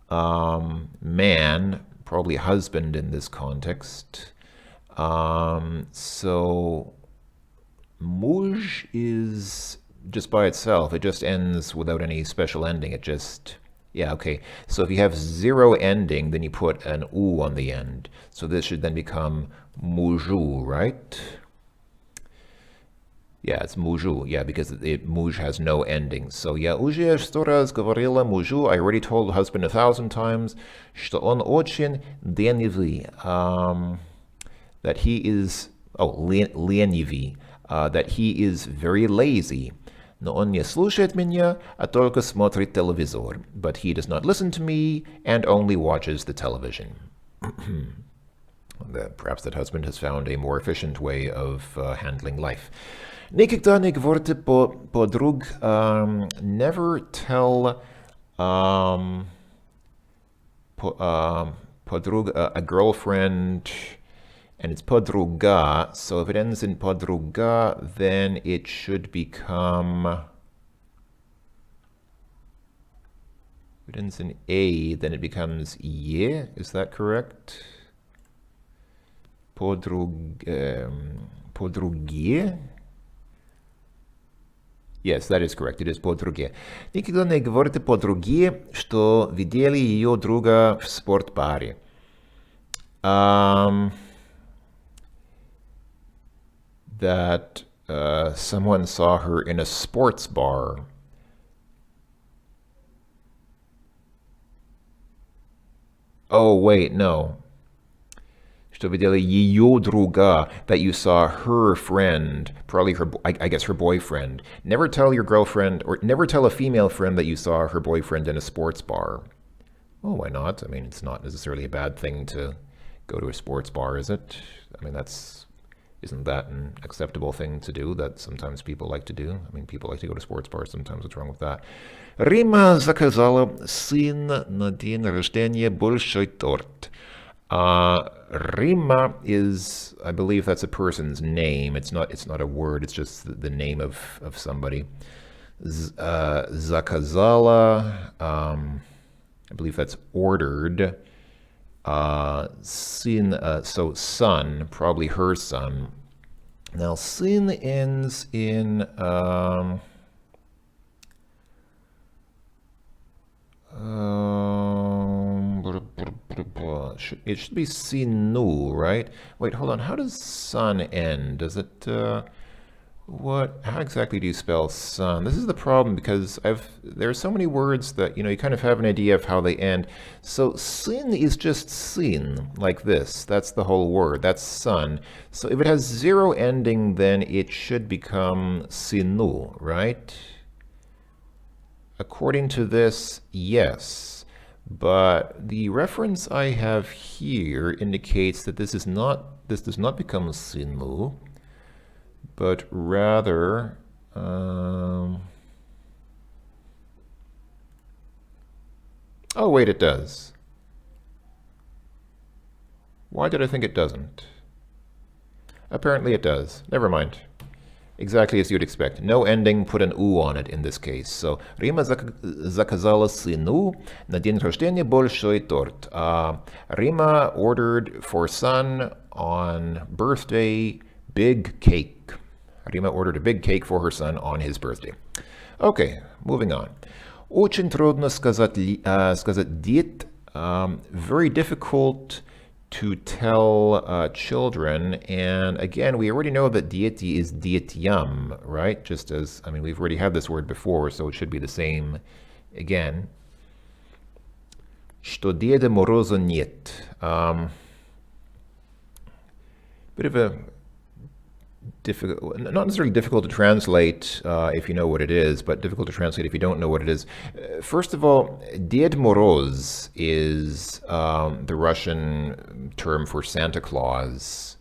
man, probably husband in this context. So muj is just by itself. It just ends without any special ending. It just, yeah, okay. So if you have zero ending, then you put an u on the end. So this should then become muju, right? Yeah, it's mujу, yeah, because muj has no ending. So я уже 100 раз говорила мужу, I already told husband 1,000 times, что он очень ленивый, that he is, ленивый, that he is very lazy. Но он не слушает меня, а только смотрит телевизор. But he does not listen to me and only watches the television. Perhaps that husband has found a more efficient way of handling life. Никогда не говорите подруг. Never tell подруг, a girlfriend, and it's подруга. So if it ends in подруга, then it should become, if it ends in a, then it becomes ye. Is that correct? Подруге? Yes, that is correct. It is подруге. Никогда не говорите подруге, что видели ее друга в спортбаре. That someone saw her in a sports bar. Oh, wait, no. Что видели ее друга, that you saw her friend, probably her, I guess her boyfriend. Never tell your girlfriend, or never tell a female friend that you saw her boyfriend in a sports bar. Well, why not? I mean, it's not necessarily a bad thing to go to a sports bar, is it? I mean, isn't that an acceptable thing to do that sometimes people like to do? I mean, people like to go to sports bars sometimes. What's wrong with that? Рима заказала сын на день рождения большой торт. Rima is, I believe that's a person's name. It's not a word. It's just the name of somebody. Zakazala, I believe that's ordered. Sin, so son, probably her son. Now sin ends in it should be sinu, right? Wait, hold on. How does sun end? Does it how exactly do you spell sun? This is the problem because there are so many words that you kind of have an idea of how they end. So sin is just sin, like this. That's the whole word. That's sun. So if it has zero ending, then it should become sinu, right? According to this, yes. But the reference I have here indicates that this does not become sinu, but rather oh wait, it does. Why did I think it doesn't? Apparently it does. Never mind. Exactly as you'd expect. No ending, put an U on it in this case. So, Rima заказала сыну на день рождения большой торт. Rima ordered for son on birthday big cake. Rima ordered a big cake for her son on his birthday. Okay, moving on. Очень трудно сказать дед. Very difficult to tell children, and again, we already know that dieti is dietiam, right? Just as, I mean, we've already had this word before, so it should be the same again. Что Деда Мороза нет. Bit of a difficult, not necessarily difficult to translate if you know what it is, but difficult to translate if you don't know what it is. First of all, Ded Moroz is the Russian term for Santa Claus.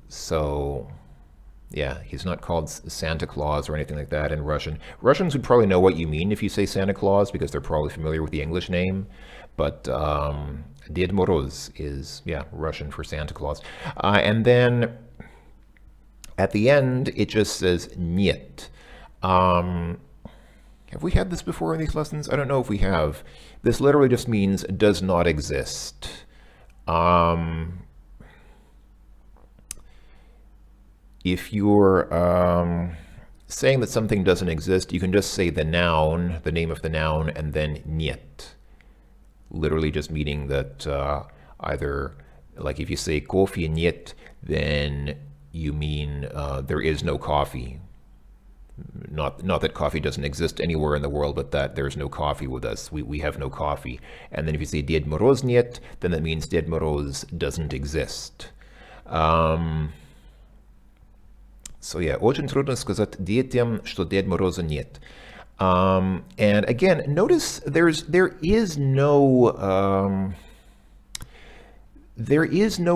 So, yeah, he's not called Santa Claus or anything like that in Russian. Russians would probably know what you mean if you say Santa Claus because they're probably familiar with the English name. But Ded Moroz is, yeah, Russian for Santa Claus. And then at the end, it just says niet. Have we had this before in these lessons? I don't know if we have. This literally just means does not exist. If you're saying that something doesn't exist, you can just say the noun, the name of the noun, and then niet. Literally just meaning that either, like if you say кофе нет, then you mean there is no coffee. Not that coffee doesn't exist anywhere in the world, but that there's no coffee with us. We have no coffee. And then if you say Ded Moroz нет, then that means Ded Moroz doesn't exist. So yeah, очень трудно сказать детям, что Дед Мороза нет. And again, notice there is no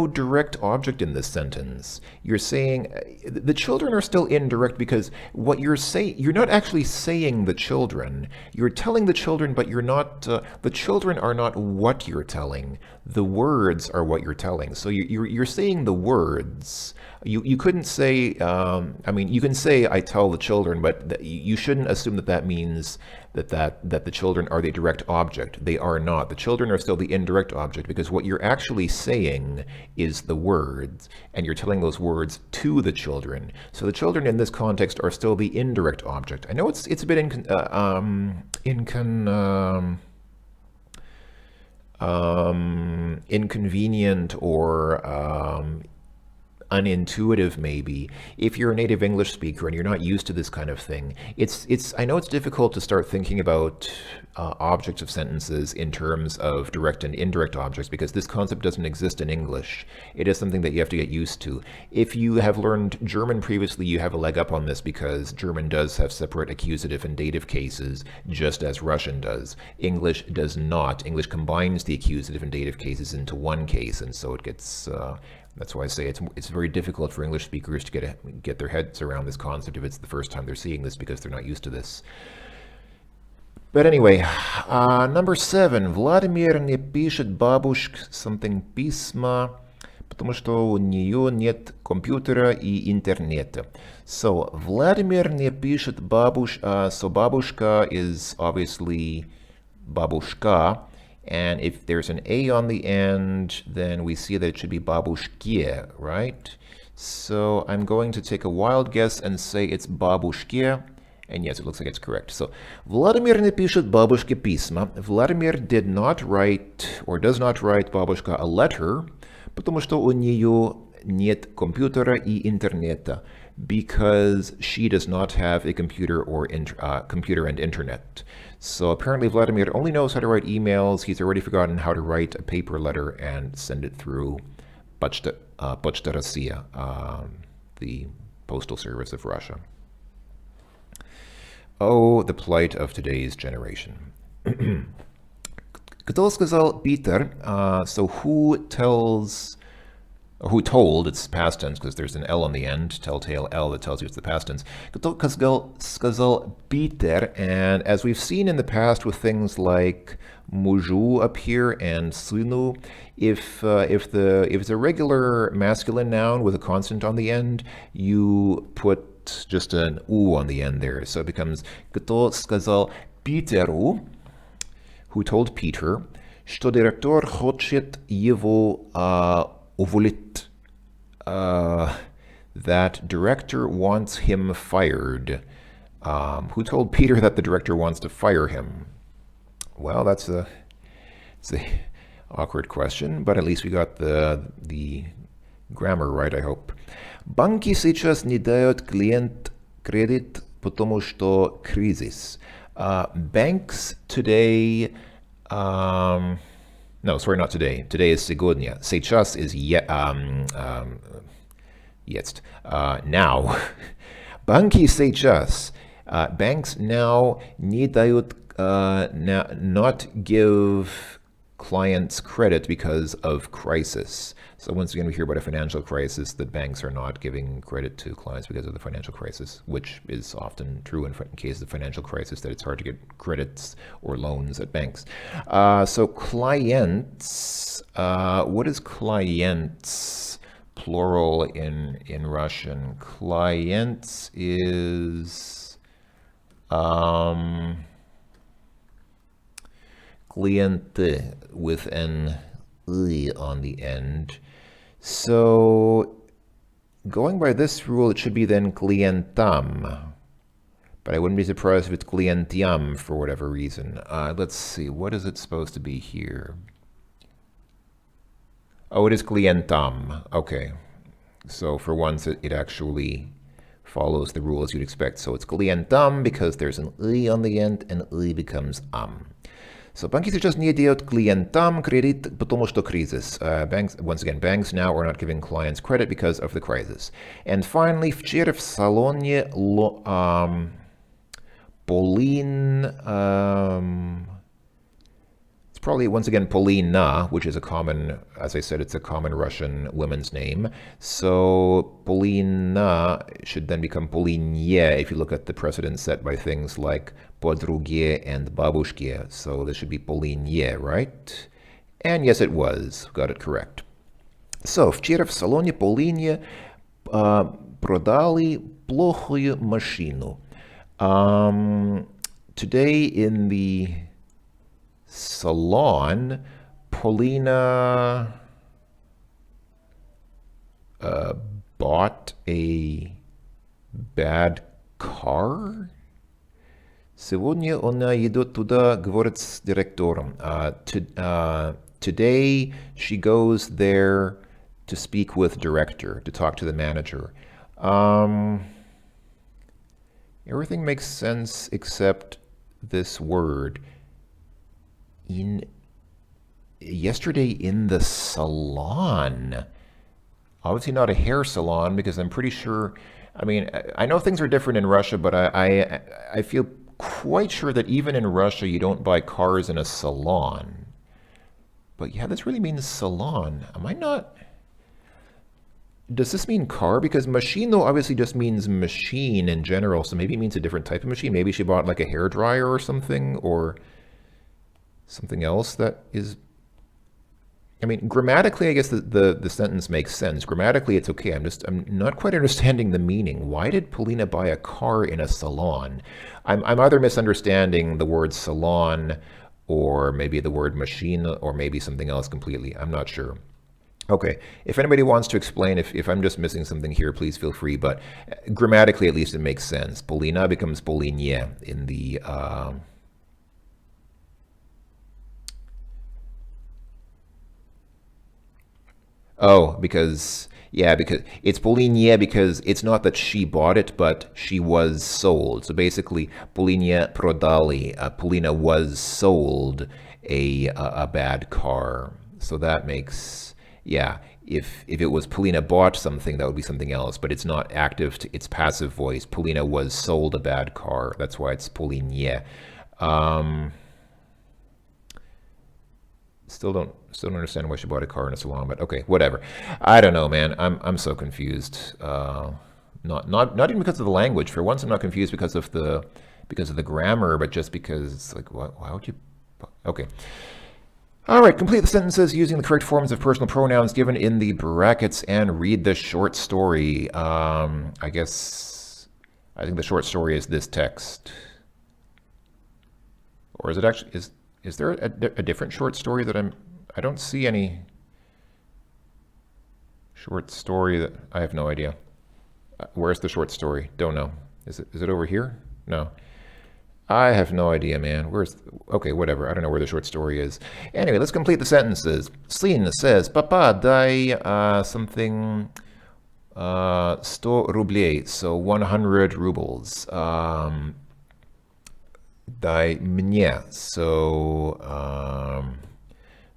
direct object in this sentence. You're saying the children are still indirect because what you're saying, you're not actually saying the children. You're telling the children, but you're not. The children are not what you're telling. The words are what you're telling. So you're saying the words. You couldn't say. I mean, you can say I tell the children, but you shouldn't assume that means that the children are the direct object. They are not. The children are still the indirect object because what you're actually saying is the words, and you're telling those words to the children. So the children in this context are still the indirect object. I know it's a bit inconvenient or unintuitive maybe if you're a native English speaker and you're not used to this kind of thing. I know it's difficult to start thinking about objects of sentences in terms of direct and indirect objects because this concept doesn't exist in English. It is something that you have to get used to. If you have learned German previously, you have a leg up on this because German does have separate accusative and dative cases, just as Russian does. English does not. English combines the accusative and dative cases into one case, and so it gets that's why I say it's very difficult for English speakers to get their heads around this concept if it's the first time they're seeing this because they're not used to this. But anyway, number 7. Владимир не пишет бабушке something письма, потому что у нее нет компьютера и интернета. So, Vladimir не пишет so бабушка is obviously babushka. And if there's an A on the end, then we see that it should be babushkie, right? So I'm going to take a wild guess and say it's babushkie. And yes, it looks like it's correct. So Vladimir не пишет бабушке письма. Vladimir did not write, or does not write babushka a letter, потому что у нее нет компьютера и интернета, because she does not have a computer or computer and internet. So apparently Vladimir only knows how to write emails. He's already forgotten how to write a paper letter and send it through Почта Россия, the postal service of Russia. Oh, the plight of today's generation. Кто сказал Питер? So who tells, or who told, it's past tense because there's an L on the end, telltale L that tells you it's the past tense. Кто сказал Питер? And as we've seen in the past with things like мужу up here and сыну, if it's a regular masculine noun with a consonant on the end, you put just an U on the end there. So it becomes Кто сказал Питеру? Who told Peter, что директор хочет его уволить. That director wants him fired. Who told Peter that the director wants to fire him? Well, it's a awkward question, but at least we got the grammar right, I hope. Банки сейчас не дают клиент кредит, потому что кризис. Banks today, no, sorry, not today. Today is сегодня. Сейчас is jetzt. Now. Банки сейчас. Banks now не дают, not give clients credit because of crisis. So once again, we hear about a financial crisis that banks are not giving credit to clients because of the financial crisis, which is often true in cases of financial crisis, that it's hard to get credits or loans at banks. So clients, what is clients plural in Russian? Clients is clienty with an I on the end. So going by this rule, it should be then clientam. But I wouldn't be surprised if it's clientiam for whatever reason. Let's see, what is it supposed to be here? Oh, it is clientam. Okay. So for once, it actually follows the rule as you'd expect. So it's clientam because there's an I on the end, and I becomes am. So банки сейчас не дают клиентам кредит, потому что кризис. Banks, once again, banks now are not giving clients credit because of the crisis. And finally, вчера в салоне Pauline, it's probably, once again, Polina, which is a common, as I said, it's a common Russian woman's name. So Polina should then become Polinie if you look at the precedent set by things like подруге and бабушке. So this should be Polinie, right? And yes, it was. Got it correct. So, вчера в салоне Полине продали плохую машину. Today in the salon, Polina bought a bad car? Сегодня она идет туда, говорит с директором. Today she goes there to speak with director, to talk to the manager. Everything makes sense except this word. Yesterday in the salon. Obviously not a hair salon, because I'm pretty sure, I mean, I know things are different in Russia, but I feel quite sure that even in Russia you don't buy cars in a salon. But yeah, this really means salon. Am I not? Does this mean car? Because machino obviously just means machine in general, so maybe it means a different type of machine. Maybe she bought like a hairdryer or something, or something else that is... I mean, grammatically, I guess the sentence makes sense. Grammatically, it's okay. I'm not quite understanding the meaning. Why did Polina buy a car in a salon? I'm either misunderstanding the word salon, or maybe the word machine, or maybe something else completely. I'm not sure. Okay, if anybody wants to explain, if I'm just missing something here, please feel free. But grammatically, at least, it makes sense. Polina becomes Polinie in the... Oh, because it's Polinie because it's not that she bought it, but she was sold. So basically, Polinie продали. Polina was sold a bad car. So that makes, yeah, if it was Polina bought something, that would be something else, but it's not active, it's passive voice. Polina was sold a bad car. That's why it's Polinie. Still don't understand why she bought a car in a salon, but okay, whatever. I don't know, man. I'm so confused. Not even because of the language. For once, I'm not confused because of the grammar, but just because it's like, why would you? Okay. All right, complete the sentences using the correct forms of personal pronouns given in the brackets and read the short story. I think the short story is this text. Or is it actually, is there a different short story that I don't see any short story that, I have no idea. Where's the short story? Don't know. Is it over here? No. I have no idea, man. Okay, whatever. I don't know where the short story is. Anyway, let's complete the sentences. Slin says, Papa, дай something 100 рублей, so 100 rubles. Дай мне, so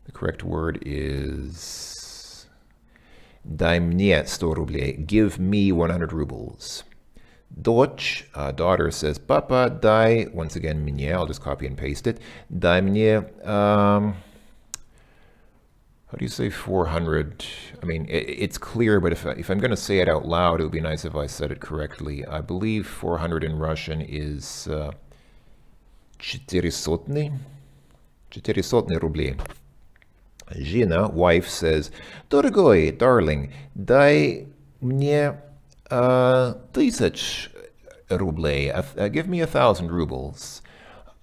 the correct word is дай мне 100 рублей. Give me 100 rubles. Дочь, daughter says, Papa, дай, once again, мне, I'll just copy and paste it. Дай мне, how do you say 400? I mean, it's clear, but if I'm going to say it out loud, it would be nice if I said it correctly. I believe 400 in Russian is 400 рублей. Жена, wife, says, Дорогой, darling, дай мне 1000 рублей. Give me 1,000 rubles.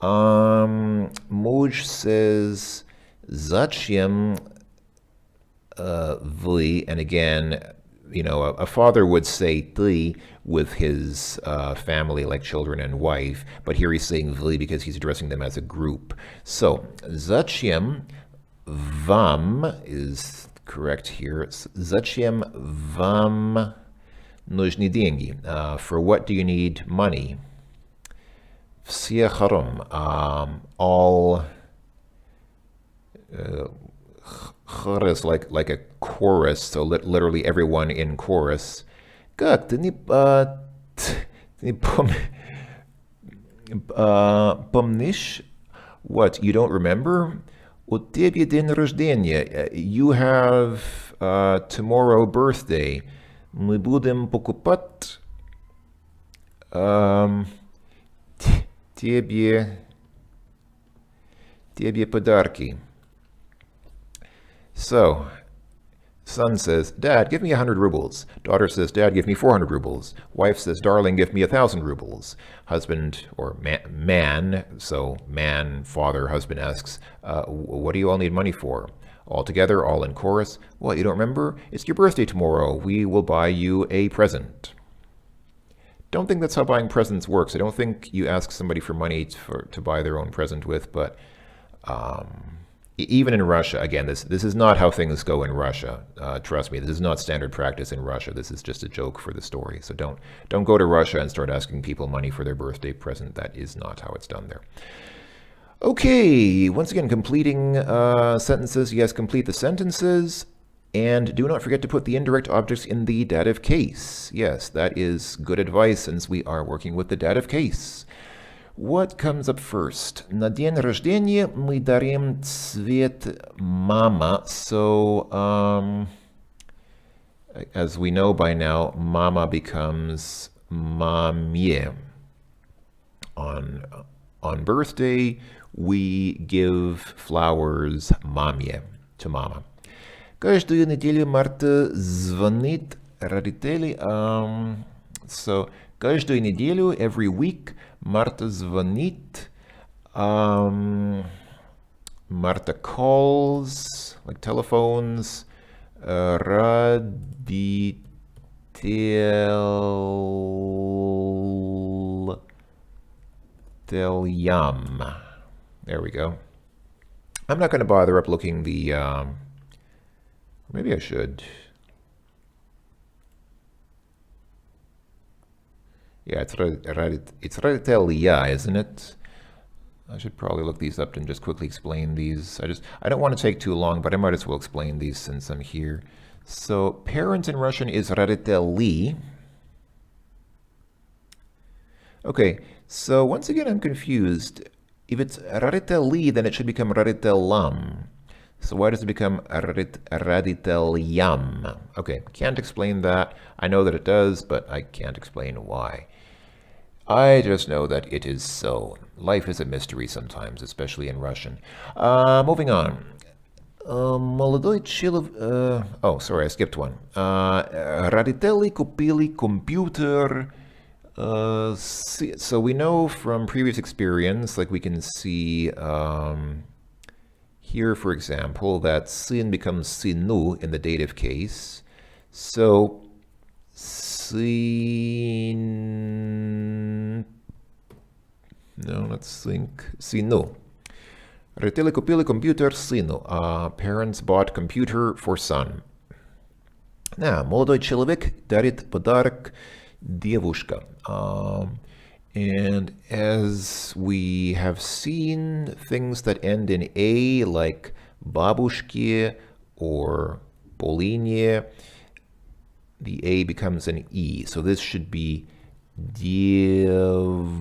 Муж says, Зачем вы? And again, you know, a father would say ты with his family, like children and wife, but here he's saying вы because he's addressing them as a group. So, зачем вам is correct here. Зачем вам нужны деньги? For what do you need money? Все хором. All chor is like a chorus, so literally everyone in chorus. Как ты не помнишь? What, you don't remember? У тебя день рождения. You have tomorrow birthday. Мы будем покупать тебе подарки. So, son says, Dad, give me 100 rubles. Daughter says, Dad, give me 400 rubles. Wife says, darling, give me 1,000 rubles. Husband, or man, so man, father, husband asks, what do you all need money for? All together, all in chorus. What, you don't remember? It's your birthday tomorrow. We will buy you a present. Don't think that's how buying presents works. I don't think you ask somebody for money to buy their own present with, but even in Russia, again, this is not how things go in Russia. Trust me, this is not standard practice in Russia. This is just a joke for the story. So don't go to Russia and start asking people money for their birthday present. That is not how it's done there. Okay, once again, completing sentences. Yes, complete the sentences. And do not forget to put the indirect objects in the dative case. Yes, that is good advice since we are working with the dative case. What comes up first? На день рождения мы дарим цвет мама. So, as we know by now, mama becomes mamie. On birthday, we give flowers mamie, to mama. Каждую неделю Марта звонит родителей. So, каждую неделю, every week, Marta звонит. Marta calls, like telephones. Родителям. There we go. I'm not going to bother up looking the... maybe I should. Yeah, it's родителя, isn't it? I should probably look these up and just quickly explain these. I don't want to take too long, but I might as well explain these since I'm here. So, parents in Russian is родители. Okay, so once again I'm confused. If it's родители, then it should become родителям. So why does it become raditelljam? Okay, can't explain that. I know that it does, but I can't explain why. I just know that it is so. Life is a mystery sometimes, especially in Russian. Moving on. Молодой человек... oh, sorry, I skipped one. Родители купили компьютер. So we know from previous experience, like we can see here, for example, that сын becomes сыну in the dative case. So, сын... No, let's think. Сыну. Родители купили компьютер сыну. Parents bought computer for son. Now, молодой человек дарит подарок девушка. And as we have seen, things that end in A, like бабушке or Polinie, the A becomes an E. So this should be девушке,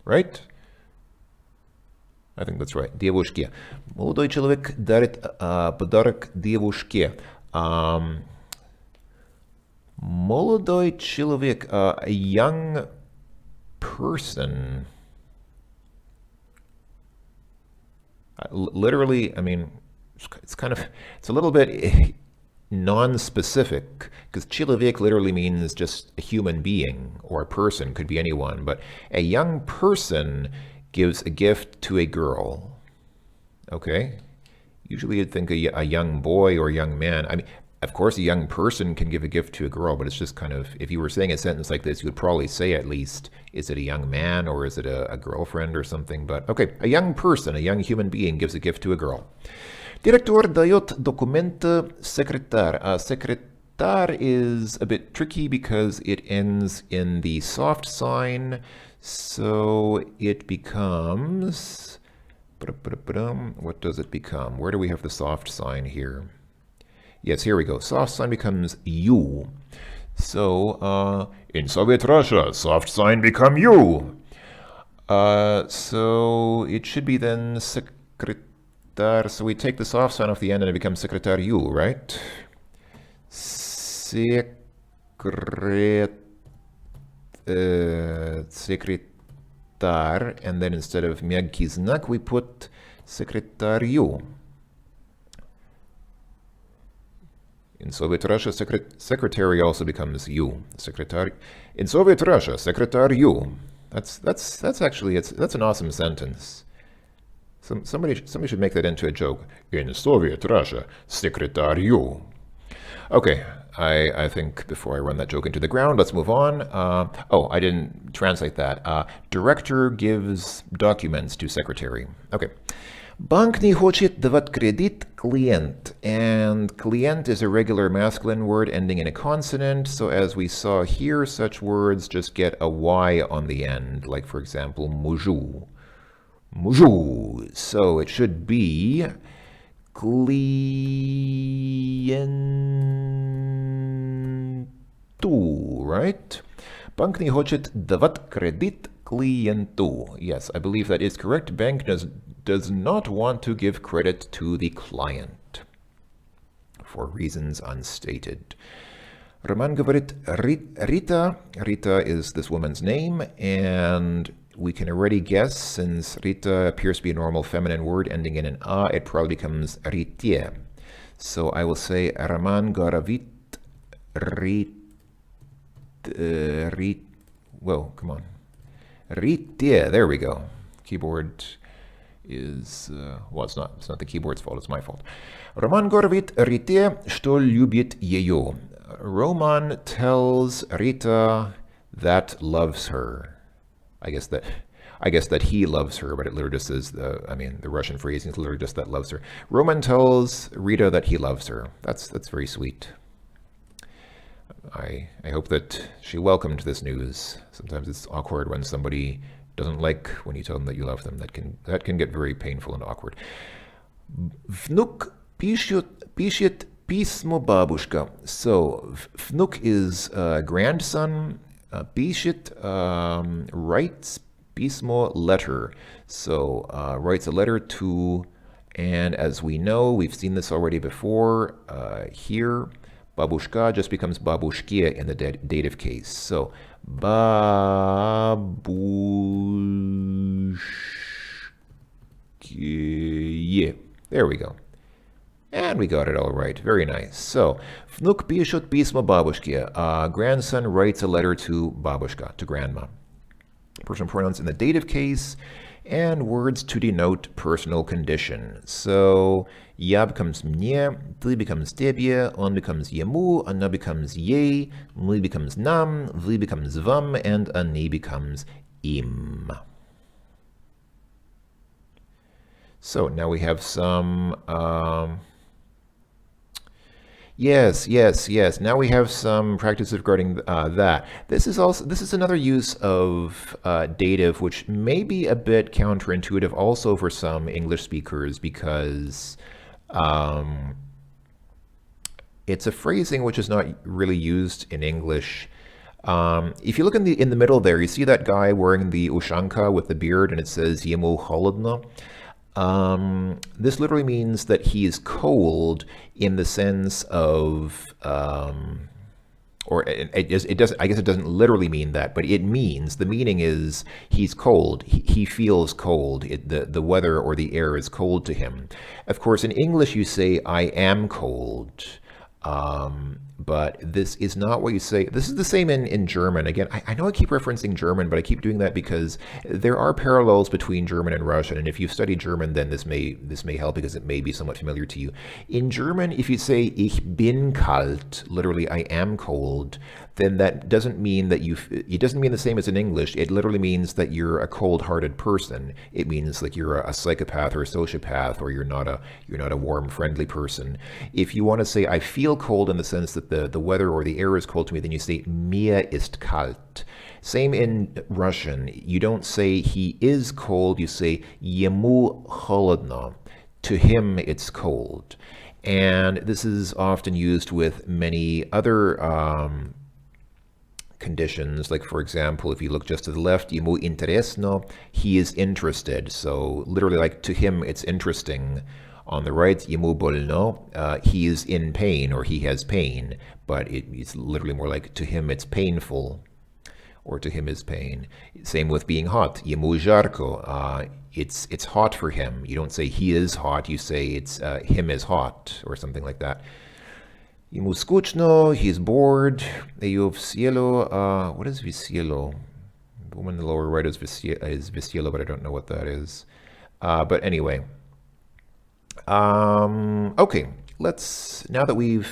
right? I think that's right. Девушке. Молодой человек дарит подарок девушке. Молодой человек, a young person. Literally, I mean, it's a little bit non-specific, because человек literally means just a human being or a person, could be anyone, but a young person gives a gift to a girl. Okay? Usually you'd think a young boy or a young man. I mean, of course, a young person can give a gift to a girl, but it's just kind of, if you were saying a sentence like this, you would probably say at least, is it a young man or is it a girlfriend or something? But okay, a young person, a young human being gives a gift to a girl. Директор дает документы секретарь. Секретарь is a bit tricky because it ends in the soft sign, so it becomes... What does it become? Where do we have the soft sign here? Yes, here we go. Soft sign becomes U. So, in Soviet Russia, soft sign become U. So, it should be then sekretar. So, we take the soft sign off the end and it becomes sekretariu, right? Sekretar, and then instead of mягкий знак, we put sekretariu. In Soviet Russia, secretary also becomes you. Secretary. In Soviet Russia, secretariu. That's actually that's an awesome sentence. Somebody should make that into a joke. In Soviet Russia, secretariu. Okay, I think before I run that joke into the ground, let's move on. Oh, I didn't translate that. Director gives documents to secretary. Okay. Банк не хочет давать кредит клиент. And client is a regular masculine word ending in a consonant. So as we saw here, such words just get a Y on the end. Like, for example, мужу. Мужу. So it should be клиенту, right? Банк не хочет давать кредит клиенту. Yes, I believe that is correct. Bank does not want to give credit to the client for reasons unstated. Roman говорит Rita. Rita is this woman's name, and we can already guess, since Rita appears to be a normal feminine word ending in an A, it probably becomes Ritie. So I will say Roman говорит whoa, come on. Ritie, there we go. Keyboard is, well, it's not the keyboard's fault, it's my fault. Roman говорит Rite, что любит ее. Roman tells Rita that loves her. I guess that he loves her, but it literally just says the Russian phrasing is literally just that loves her. Roman tells Rita that he loves her. That's very sweet. I hope that she welcomed this news. Sometimes it's awkward when somebody doesn't like when you tell them that you love them. That can get very painful and awkward. Внук пишет письмо бабушка. So внук is grandson. Пишет writes Pismo, letter. So writes a letter to, and as we know, we've seen this already before, here, babushka just becomes babushkia in the dative case. So babushkia. There we go. And we got it all right. Very nice. So, внук пишет письмо бабушке. Grandson writes a letter to babushka, to grandma. Personal pronouns in the dative case, and words to denote personal condition. So, я becomes мне, ты becomes тебе, он becomes ему, она becomes ей, мы becomes нам, вы becomes вам, and они becomes им. So, now we have some... Yes. Now we have some practice regarding that. This is another use of dative, which may be a bit counterintuitive also for some English speakers, because it's a phrasing which is not really used in English. If you look in the middle there, you see that guy wearing the ushanka with the beard, and it says Yemu holodno. This literally means that he is cold in the sense of, or it doesn't, I guess it doesn't literally mean that, but it means, the meaning is he's cold. He feels cold. The weather or the air is cold to him. Of course, in English you say, I am cold. But this is not what you say. This is the same in German. Again, I know I keep referencing German, but I keep doing that because there are parallels between German and Russian. And if you've studied German, then this may help because it may be somewhat familiar to you. In German, if you say ich bin kalt, literally I am cold, then that doesn't mean that it doesn't mean the same as in English. It literally means that you're a cold-hearted person. It means like you're a psychopath or a sociopath, or you're not a warm, friendly person. If you want to say I feel cold in the sense that the weather or the air is cold to me, then you say mir ist kalt. Same in Russian. You don't say he is cold, you say yemu холодно. To him it's cold. And this is often used with many other conditions, like for example, if you look just to the left, ему интересно, he is interested. So literally, like, to him it's interesting. On the right, ему больно, he is in pain, or he has pain, but it's literally more like to him it's painful, or to him is pain. Same with being hot, ему жарко, it's hot for him. You don't say he is hot, you say it's him is hot, or something like that. Ему скучно, he's bored. Ее весело, what is весело? The one in the lower right is весело, but I don't know what that is. But anyway. Okay, now that we've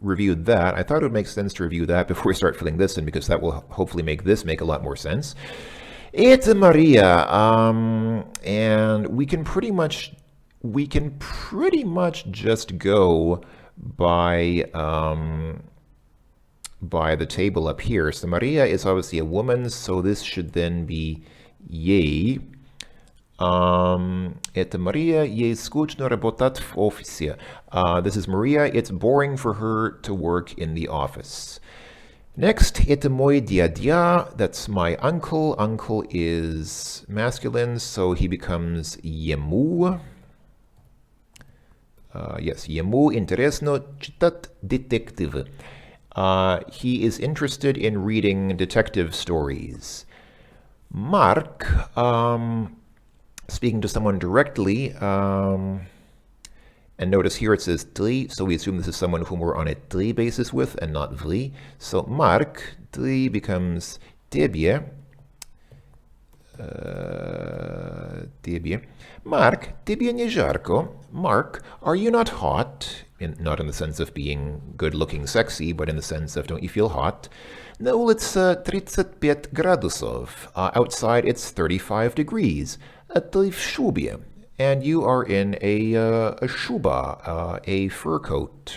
reviewed that, I thought it would make sense to review that before we start filling this in, because that will hopefully make this make a lot more sense. It's Maria, and we can pretty much just go by the table up here. So Maria is obviously a woman, so this should then be ей. Это Maria, ей скучно работать в офисе. This is Maria, it's boring for her to work in the office. Next, это мой дядя, that's my uncle. Uncle is masculine, so he becomes ему. Yes, ему интересно читать детективы. He is interested in reading detective stories. Mark, speaking to someone directly, and notice here it says ты, so we assume this is someone whom we're on a ты basis with and not вы. So Mark, ты becomes тебе. Тебе. Mark, тебе не жарко. Mark, are you not hot? Not in the sense of being good-looking, sexy, but in the sense of don't you feel hot? На улице 35 градусов. Outside it's 35 degrees. Ты в шубе. And you are in a shuba, a fur coat.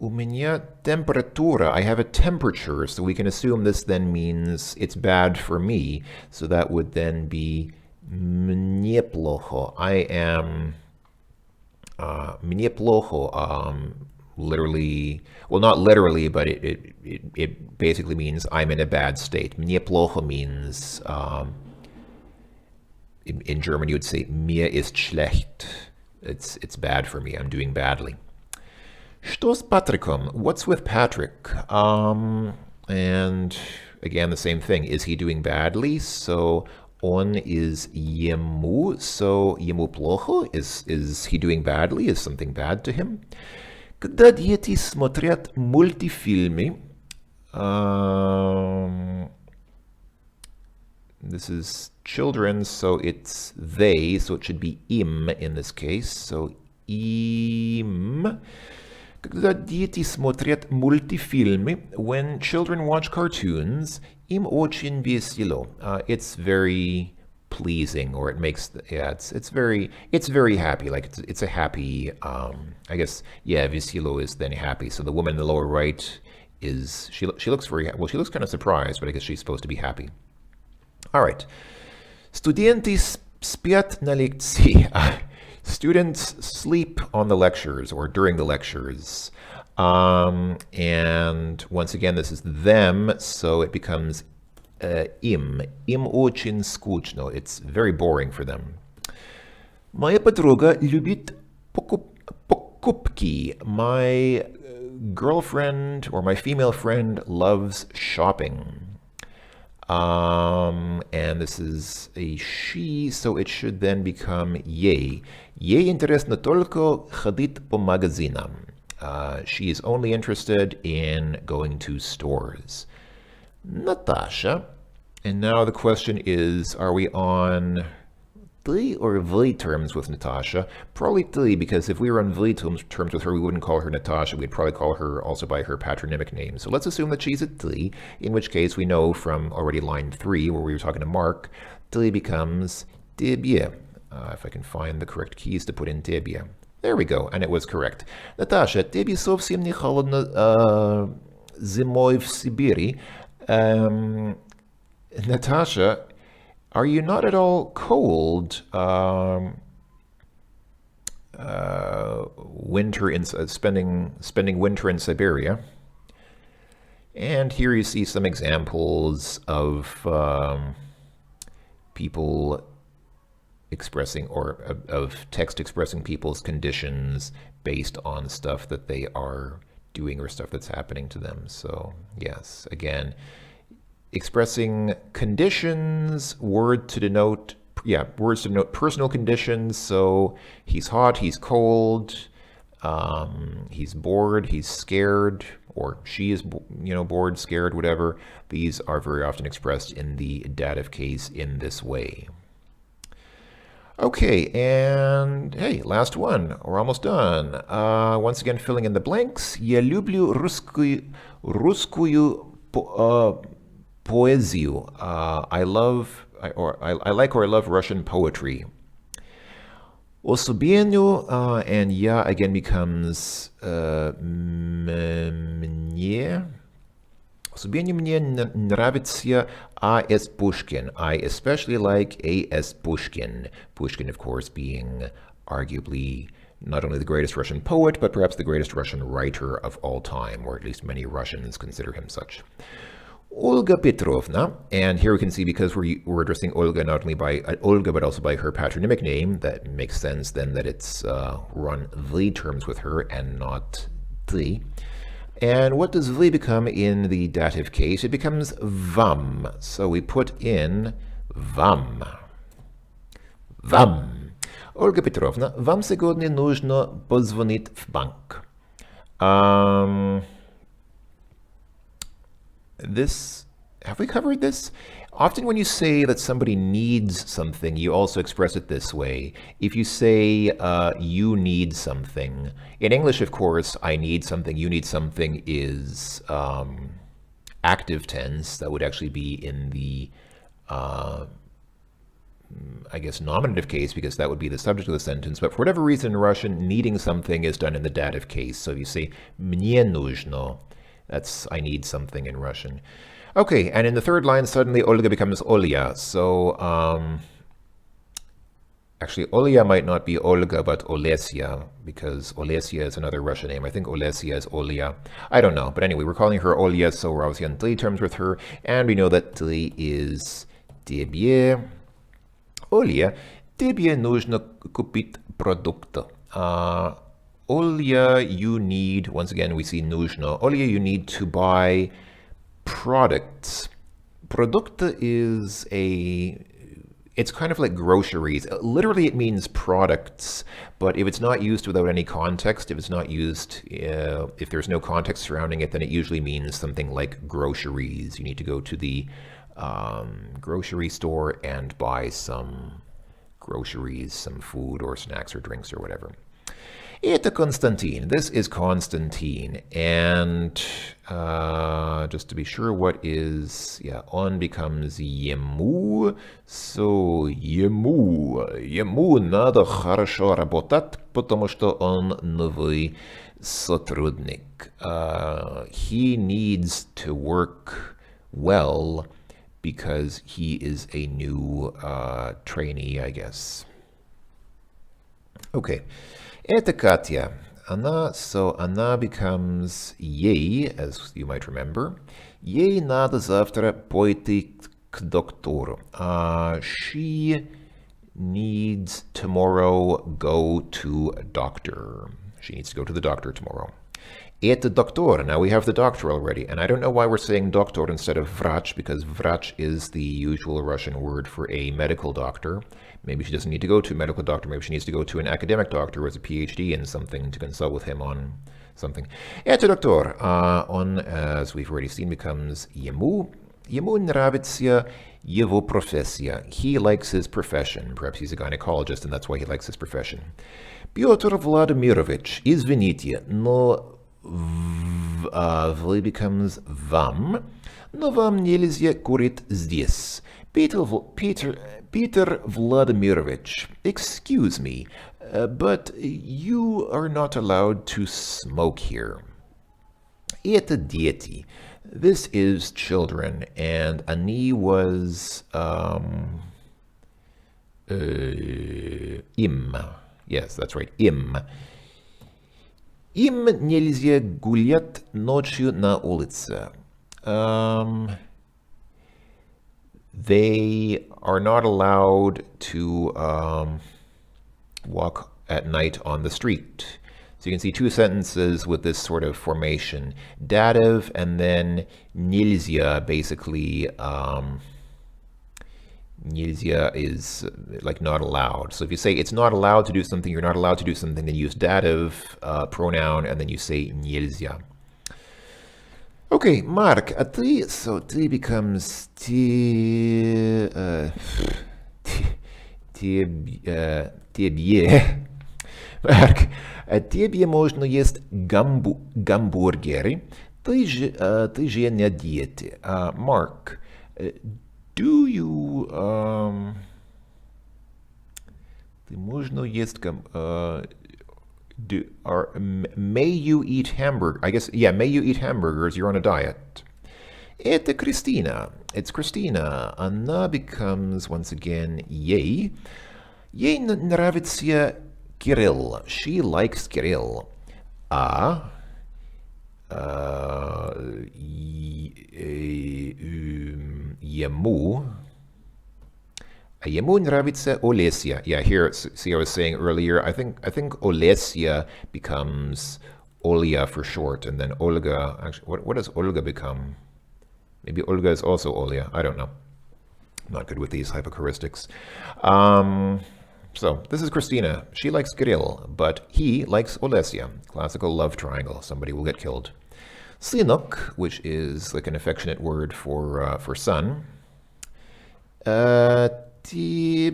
У меня температура. I have a temperature, so we can assume this then means it's bad for me. So that would then be мне плохо. I am мне плохо. literally, well, not literally, but it basically means I'm in a bad state. Мне плохо means, in German you would say, mir ist schlecht. It's bad for me. I'm doing badly. Что с Патриком? What's with Patrick? And again, the same thing. Is he doing badly? So on is ему. So ему плохо. Is he doing badly? Is something bad to him? Когда дети смотрят мультфильмы, this is children, so it's they, so it should be im in this case. So im. Когда дети смотрят мультфильмы, when children watch cartoons, им очень весело. It's very pleasing, or it makes, it's very happy. Like it's a happy, I guess, весело is then happy. So the woman in the lower right is, she looks very, well, she looks kind of surprised, but I guess she's supposed to be happy. All right. Студенты спят на лекции. Students sleep on the lectures or during the lectures. And once again, this is them, so it becomes им. Им очень скучно. It's very boring for them. Моя подруга любит покупки. My girlfriend or my female friend loves shopping. And this is a she, so it should then become ей. Ей интересно только ходить по магазинам. She is only interested in going to stores. Natasha. And now the question is, are we on ты or вы terms with Natasha? Probably ты, because if we were on вы terms with her, we wouldn't call her Natasha. We'd probably call her also by her patronymic name. So let's assume that she's a ты, in which case we know from already line 3, where we were talking to Mark, ты becomes тебе. If I can find the correct keys to put in тебе. There we go, and it was correct. Natasha, тебе совсем не холодно зимой в Сибири. Natasha, are you not at all cold winter in spending winter in Siberia? And here you see some examples of people expressing, or of text expressing people's conditions based on stuff that they are doing or stuff that's happening to them. So yes, again, expressing conditions, words to denote personal conditions. So he's hot, he's cold, he's bored, he's scared, or she is, bored, scared, whatever. These are very often expressed in the dative case in this way. Okay, and hey, last one. We're almost done. Once again, filling in the blanks. Я люблю русскую поэзию. I love Russian poetry. Особенно, and я again becomes мне. Особенно мне нравится A.S. Pushkin. I especially like A.S. Pushkin. Pushkin, of course, being arguably not only the greatest Russian poet, but perhaps the greatest Russian writer of all time, or at least many Russians consider him such. Olga Petrovna, and here we can see, because we're addressing Olga not only by Olga, but also by her patronymic name, that makes sense then that it's run the terms with her and not the. And what does вы become in the dative case? It becomes вам. So we put in вам. Вам. Olga Petrovna, вам сегодня нужно позвонить в банк. This, have we covered this? Often when you say that somebody needs something, you also express it this way. If you say you need something, in English, of course, I need something, you need something is active tense. That would actually be in the, I guess, nominative case, because that would be the subject of the sentence. But for whatever reason in Russian, needing something is done in the dative case. So if you say мне нужно, that's I need something in Russian. Okay, and in the third line, suddenly Olga becomes Olya. So Actually, Olya might not be Olga, but Olesya, because Olesya is another Russian name. I think Olesya is Olya. I don't know. But anyway, we're calling her Olya, so we're obviously on ты terms with her. And we know that ты is тебе. Olya, тебе нужно купить продукты. Olya, you need, once again, we see нужно. Olya, you need to buy products. Produkte is it's kind of like groceries. Literally, it means products, but if it's not used without any context, if it's not used, if there's no context surrounding it, then it usually means something like groceries. You need to go to the grocery store and buy some groceries, some food or snacks or drinks or whatever. Это Konstantin. This is Konstantin. And just to be sure, what is, on becomes ему. So, ему надо хорошо работать, потому что он новый сотрудник. He needs to work well because he is a new trainee, I guess. Okay. Это Katya. Она becomes ей, as you might remember. Ей надо завтра пойти к доктору. She needs tomorrow go to a doctor. She needs to go to the doctor tomorrow. Это доктор. Now we have the doctor already. And I don't know why we're saying doctor instead of vrach, because vrach is the usual Russian word for a medical doctor. Maybe she doesn't need to go to a medical doctor. Maybe she needs to go to an academic doctor who has a PhD in something to consult with him on something. Это доктор. On, as we've already seen, becomes ему. Ему нравится его профессия. He likes his profession. Perhaps he's a gynecologist and that's why he likes his profession. Петр Владимирович, извините, но вы becomes вам, но вам нельзя курить здесь. Peter Vladimirovich, excuse me, but you are not allowed to smoke here. Это дети. This is children, and они was им. Yes, that's right, им. Им нельзя гулять ночью на улице. They are not allowed to walk at night on the street. So you can see two sentences with this sort of formation. Dative and then nельзя, basically, nельзя is like not allowed. So if you say it's not allowed to do something, you're not allowed to do something, then you use dative pronoun and then you say нельзя. Okay, Mark, a ты, so ты becomes тебе. Mark, тебе можно есть гамбургеры, ты же не диете. Mark, do you, ты можно есть may you eat hamburger? I guess, yeah, may you eat hamburgers? You're on a diet. Это Christina. It's Christina. Она becomes, once again, ей. Ей нравится Kirill. She likes Kirill. Ему нравится Olesya. Yeah, here, see, I was saying earlier, I think Olesya becomes Olya for short, and then Olga, actually, what does Olga become? Maybe Olga is also Olya. I don't know. I'm not good with these hypochoristics. So, this is Christina. She likes Kirill, but he likes Olesya. Classical love triangle. Somebody will get killed. Synok, which is like an affectionate word for son. Тебе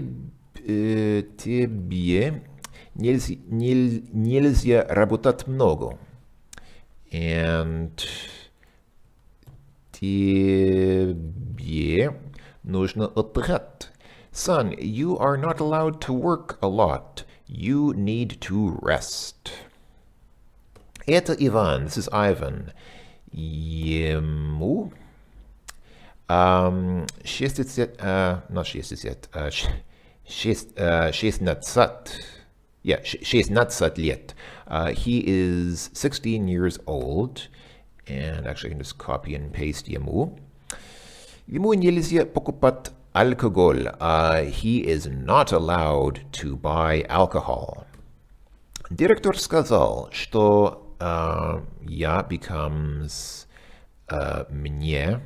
нельзя работать много. And тебе нужно отдыхать. Son, you are not allowed to work a lot. You need to rest. Это Ivan. This is Ivan. Ему 60, not 60, 16 yeah, 16 лет. He is 16 years old. And actually I can just copy and paste ему. Ему нельзя покупать алкоголь. He is not allowed to buy alcohol. Директор сказал, что я becomes мне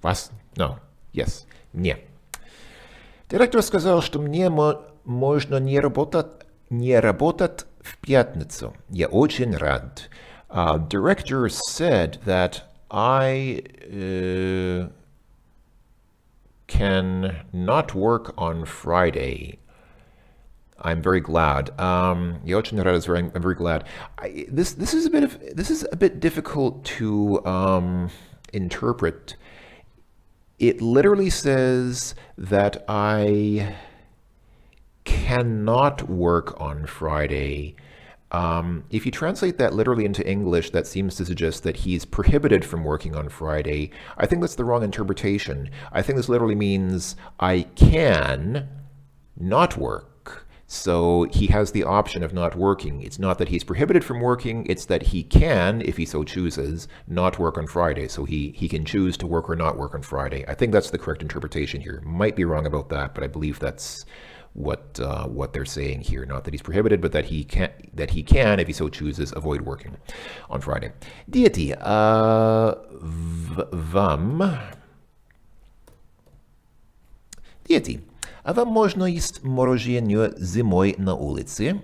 вас? No. Yes. Мне. Директор сказал, что мне можно не работать в пятницу. Я очень рад. Director said that I can not work on Friday. I'm very glad. Я очень рад. I'm very glad. This is a bit difficult to interpret. It literally says that I cannot work on Friday. If you translate that literally into English, that seems to suggest that he's prohibited from working on Friday. I think that's the wrong interpretation. I think this literally means I can not work. So he has the option of not working. It's not that he's prohibited from working, it's that he can, if he so chooses, not work on Friday. So he can choose to work or not work on Friday. I think that's the correct interpretation here. Might be wrong about that, but I believe that's what they're saying here. Not that he's prohibited, but that he can, if he so chooses, avoid working on Friday. Дети, а вам можно есть мороженое зимой на улице?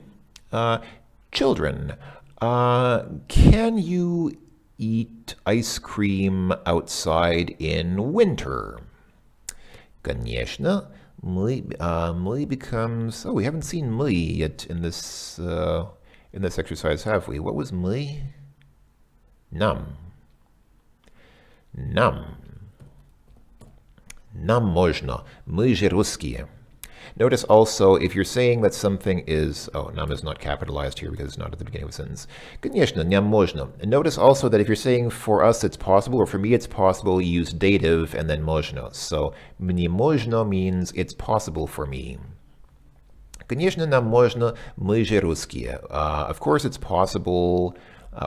Children, can you eat ice cream outside in winter? Конечно. Мы becomes... Oh, we haven't seen мы yet in this exercise, have we? What was мы? Нам. Нам можно. Мы же русские. Notice also, if you're saying that something is... Oh, нам is not capitalized here because it's not at the beginning of a sentence. Конечно, нам можно. Notice also that if you're saying for us it's possible, or for me it's possible, you use dative and then можно. So, мне можно means it's possible for me. Конечно, нам можно, мы же русские. Of course it's possible...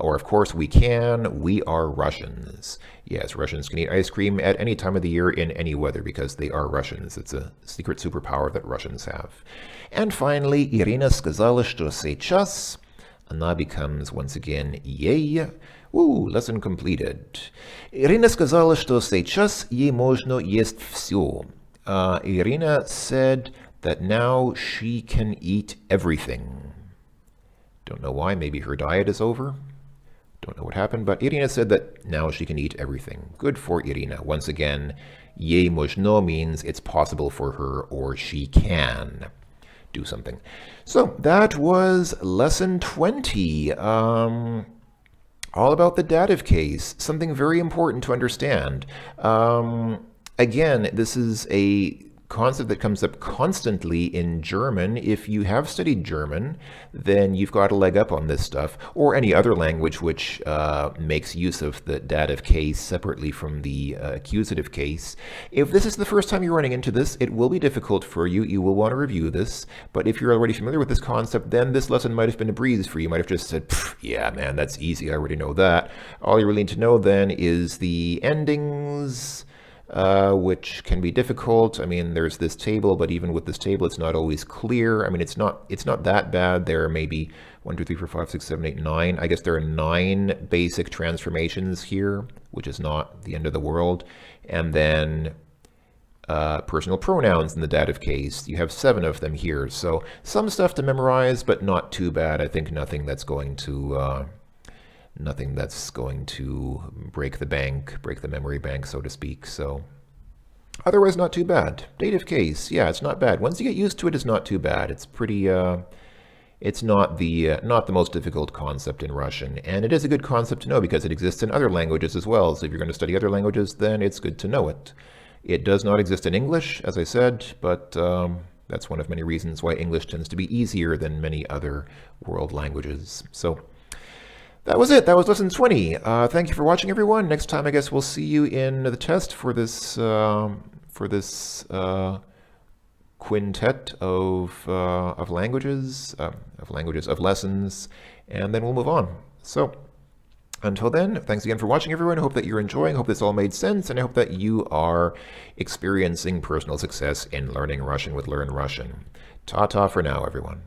or of course we can, we are Russians. Yes, Russians can eat ice cream at any time of the year in any weather because they are Russians. It's a secret superpower that Russians have. And finally, Irina сказала, что сейчас. Она becomes once again ей. Woo, lesson completed. Irina сказала, что сейчас ей можно есть все. Irina said that now she can eat everything. Don't know why, maybe her diet is over. Don't know what happened, but Irina said that now she can eat everything. Good for Irina. Once again, ей можно means it's possible for her or she can do something. So that was lesson 20. All about the dative case. Something very important to understand. Again, this is a concept that comes up constantly in German. If you have studied German, then you've got a leg up on this stuff, or any other language which makes use of the dative case separately from the accusative case. If this is the first time you're running into this, it will be difficult for you. You will want to review this, but if you're already familiar with this concept, then this lesson might have been a breeze for you. You might have just said, yeah, man, that's easy. I already know that. All you really need to know then is the endings, which can be difficult. I mean, there's this table, but even with this table, it's not always clear. I mean, it's not that bad. There are maybe 1, 2, 3, 4, 5, 6, 7, 8, 9. I guess there are 9 basic transformations here, which is not the end of the world. And then personal pronouns in the dative case. You have 7 of them here. So some stuff to memorize, but not too bad. I think nothing that's going to break the bank, break the memory bank, so to speak. So otherwise, not too bad. Dative case, yeah, it's not bad. Once you get used to it, it's not too bad. It's pretty, it's not the most difficult concept in Russian. And it is a good concept to know because it exists in other languages as well. So if you're going to study other languages, then it's good to know it. It does not exist in English, as I said, but that's one of many reasons why English tends to be easier than many other world languages. So That was it. That was lesson 20. Thank you for watching, everyone. Next time, I guess we'll see you in the test for this quintet of languages, of lessons, and then we'll move on. So until then, thanks again for watching, everyone. I hope that you're enjoying. I hope this all made sense, and I hope that you are experiencing personal success in learning Russian with Learn Russian. Ta-ta for now, everyone.